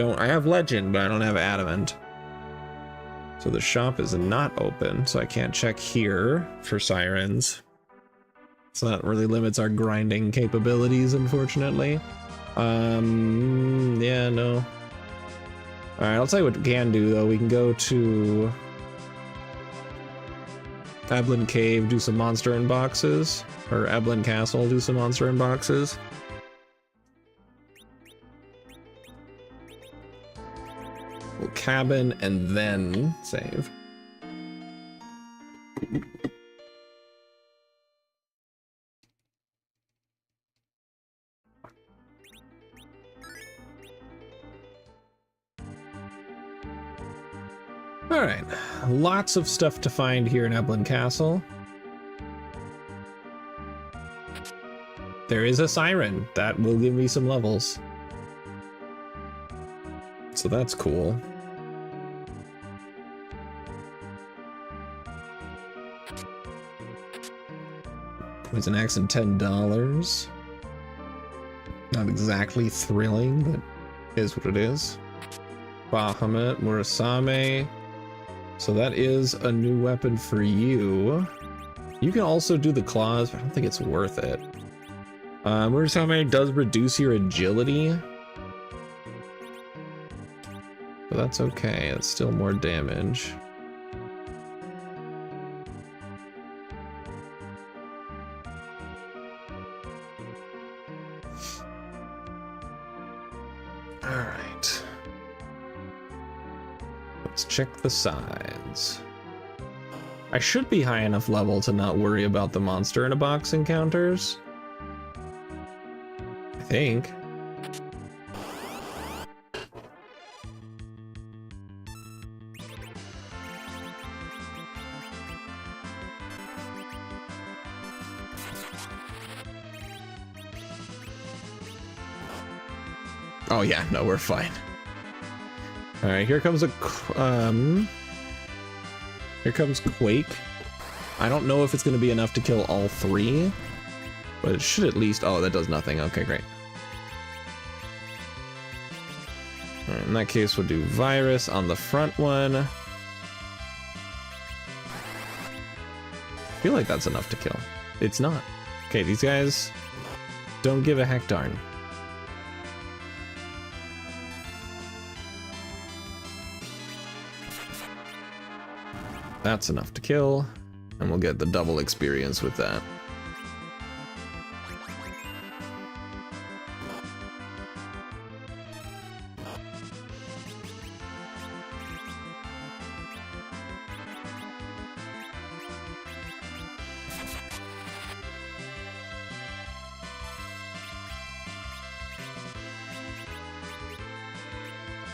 I have Legend, but I don't have Adamant. So the shop is not open, so I can't check here for sirens. So that really limits our grinding capabilities, unfortunately. Yeah, no. All right, I'll tell you what we can do, though. We can go to Eblin Cave, do some monster unboxes, or Eblin Castle, do some monster unboxes. We'll cabin and then save. All right, lots of stuff to find here in Eblin Castle. There is a siren that will give me some levels. So that's cool. Poison axe and $10. Not exactly thrilling, but is what it is. Bahamut, Murasame. So that is a new weapon for you. You can also do the claws, but I don't think it's worth it. Murasame does reduce your agility. But that's okay, it's still more damage. Alright. Let's check the sides. I should be high enough level to not worry about the monster in a box encounters. I think. Oh yeah, no, we're fine. All right, here comes here comes Quake. I don't know if it's going to be enough to kill all three, but it should at least. Oh, that does nothing. Okay, great. All right, in that case, we'll do Virus on the front one. I feel like that's enough to kill. It's not. Okay, these guys don't give a heck darn. That's enough to kill, and we'll get the double experience with that.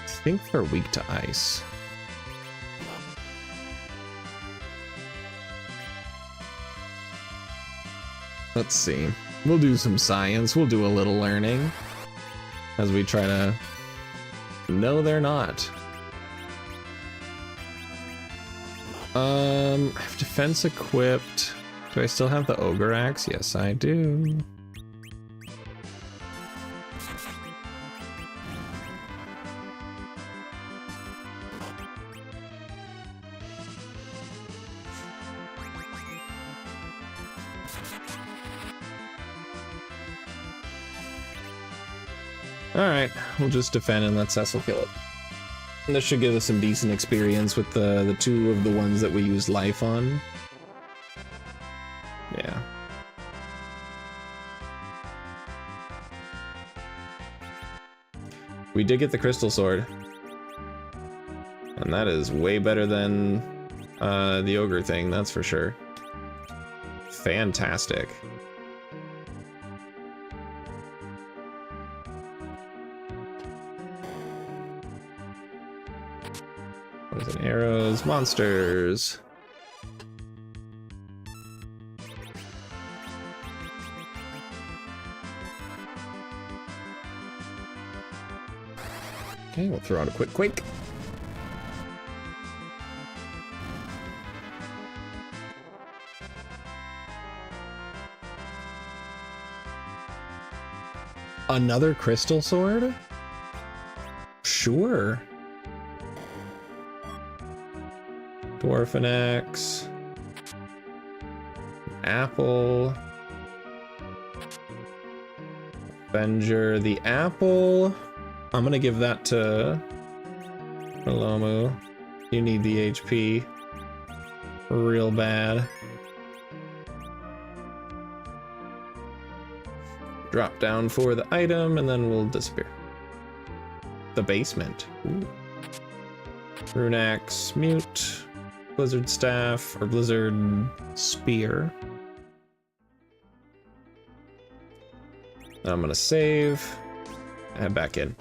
I think they're weak to ice. Let's see. We'll do some science. We'll do a little learning as we try to... No, they're not. I have defense equipped. Do I still have the ogre axe? Yes, I do. Alright, we'll just defend and let Cecil kill it. And this should give us some decent experience with the two of the ones that we used life on. Yeah. We did get the crystal sword. And that is way better than the ogre thing, that's for sure. Fantastic. Poison arrows, monsters. Okay, we'll throw out a quick quake. Another crystal sword? Dwarfen Axe. Apple. Avenger. The apple. I'm gonna give that to Rilomu. You need the HP. Real bad. Drop down for the item and then we'll disappear. The basement. Ooh. Rune Axe, Mute, Blizzard Staff, or Blizzard Spear. I'm gonna save, head back in.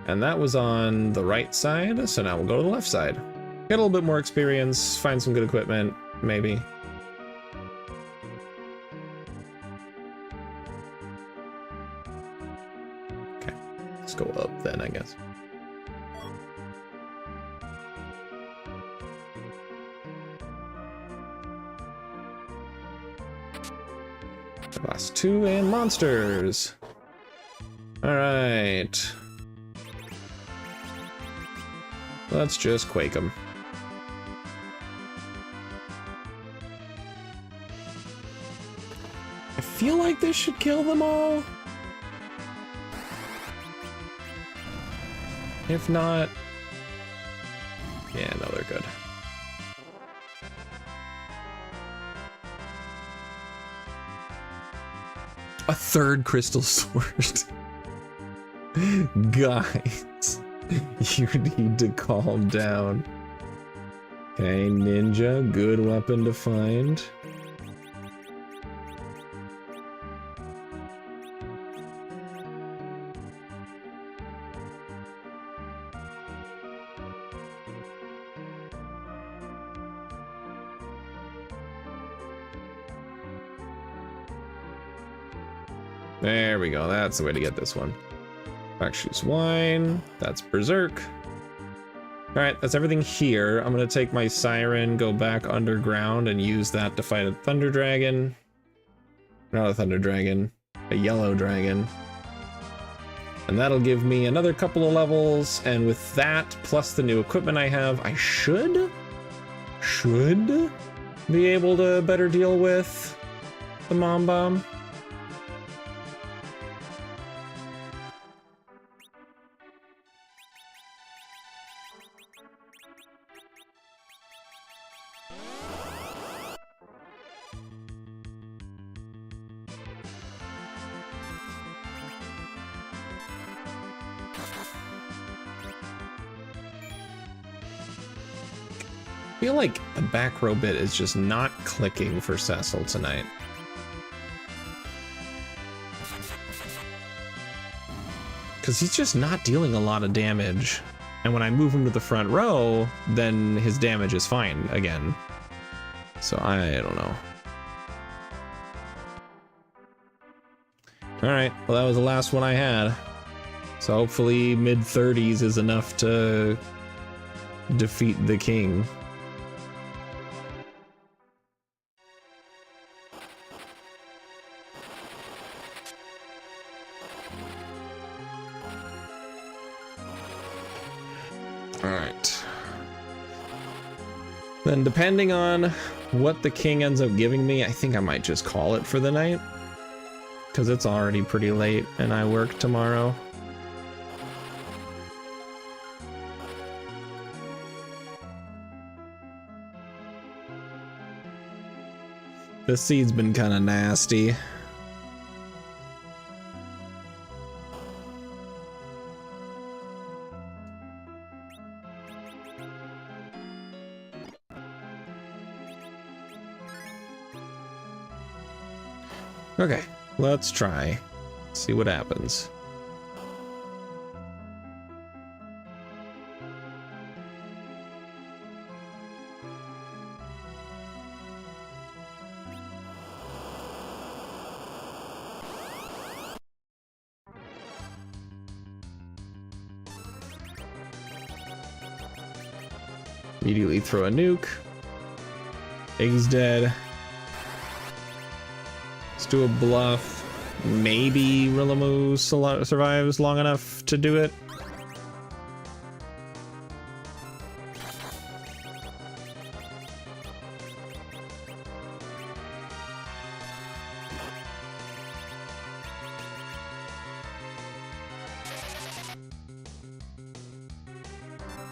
And that was on the right side, so now we'll go to the left side. Get a little bit more experience, find some good equipment, maybe. Okay, let's go up then, I guess. Class 2 and monsters. All right. Let's just quake them. I feel like this should kill them all. If not, yeah, no, they're good. A third crystal sword. Guys, you need to calm down. Okay, ninja, good weapon to find. There we go, that's the way to get this one. Backshoot's Wine, that's Berserk. All right, that's everything here. I'm gonna take my Siren, go back underground and use that to fight a Thunder Dragon. Not a Thunder Dragon, a Yellow Dragon. And that'll give me another couple of levels, and with that, plus the new equipment I have, I should be able to better deal with the Mom Bomb. I feel like the back row bit is just not clicking for Cecil tonight. Because he's just not dealing a lot of damage. And when I move him to the front row, then his damage is fine again. So I don't know. All right, well, that was the last one I had. So hopefully mid-30s is enough to defeat the king. Then depending on what the king ends up giving me, I think I might just call it for the night. Because it's already pretty late and I work tomorrow. This seed's been kind of nasty. Okay, let's try. See what happens. Immediately throw a nuke. Iggy's dead. Let's do a bluff. Maybe Rilomu survives long enough to do it.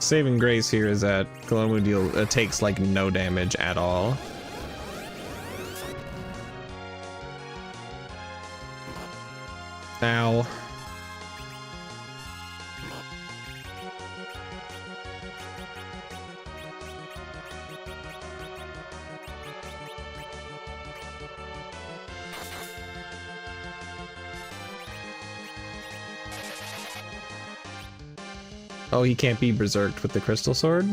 Saving grace here is that Galoomu takes like no damage at all. Ow. Oh, he can't be berserked with the crystal sword?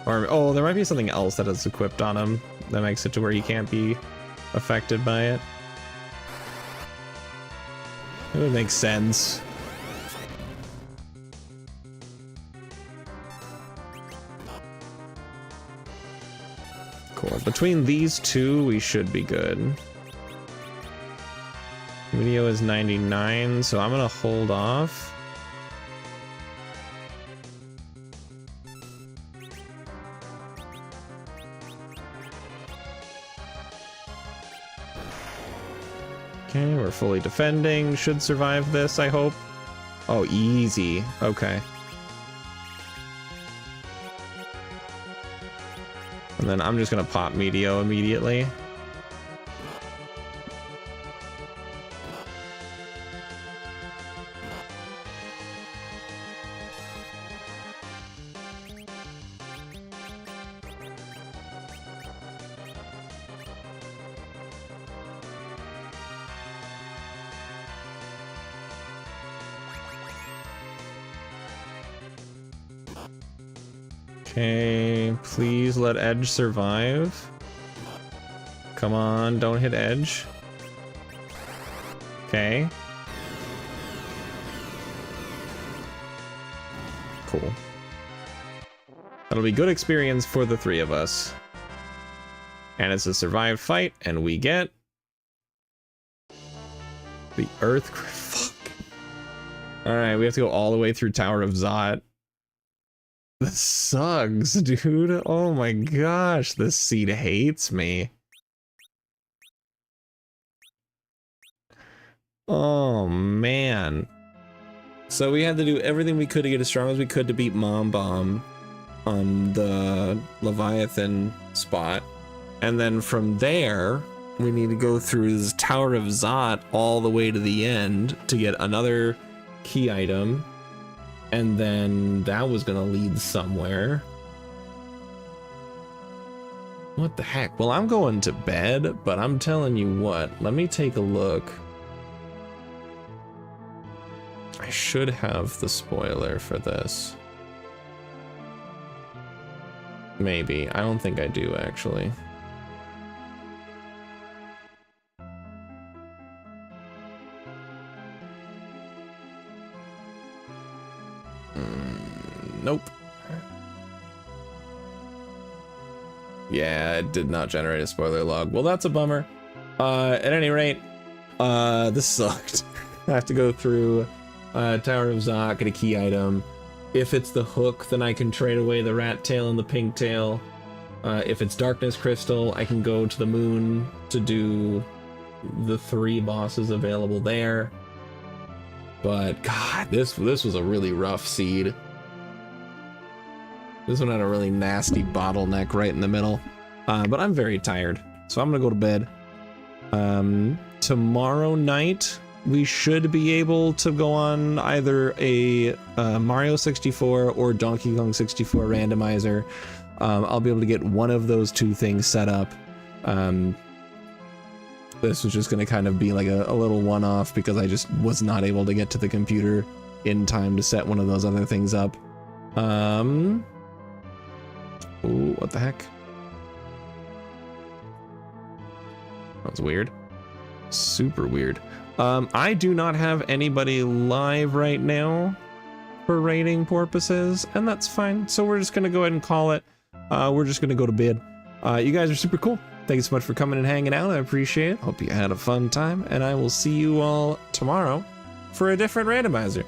Or, oh, there might be something else that is equipped on him that makes it to where he can't be affected by it. It would make sense. Cool. Between these two, we should be good. Video is 99, so I'm gonna hold off. Okay, we're fully defending. Should survive this, I hope. Oh, easy. Okay. And then I'm just gonna pop Meteo immediately. Okay, please let Edge survive. Come on, don't hit Edge. Okay. Cool. That'll be good experience for the three of us. And it's a survived fight, and we get the Earth. Fuck. Alright, we have to go all the way through Tower of Zot. This sucks, dude. Oh my gosh, this seed hates me. Oh man. So we had to do everything we could to get as strong as we could to beat Mom Bomb on the Leviathan spot. And then from there, we need to go through this Tower of Zot all the way to the end to get another key item. And then that was gonna lead somewhere. What the heck? Well, I'm going to bed, but I'm telling you what, let me take a look. I should have the spoiler for this. Maybe. I don't think I do, actually. Nope. Yeah, it did not generate a spoiler log. Well, that's a bummer. At any rate, this sucked. I have to go through Tower of Zot, get a key item. If it's the hook, then I can trade away the rat tail and the pink tail. If it's darkness crystal, I can go to the moon to do the 3 bosses available there. But God, this was a really rough seed. This one had a really nasty bottleneck right in the middle. But I'm very tired, so I'm gonna go to bed. Tomorrow night, we should be able to go on either a Mario 64 or Donkey Kong 64 randomizer. I'll be able to get one of those 2 things set up. This was just gonna kind of be like a little one-off because I just was not able to get to the computer in time to set one of those other things up. Ooh, what the heck? That was weird. Super weird. I do not have anybody live right now for rating purposes, and that's fine. So we're just gonna go ahead and call it. We're just gonna go to bed. You guys are super cool. Thank you so much for coming and hanging out. I appreciate it. Hope you had a fun time, and I will see you all tomorrow for a different randomizer.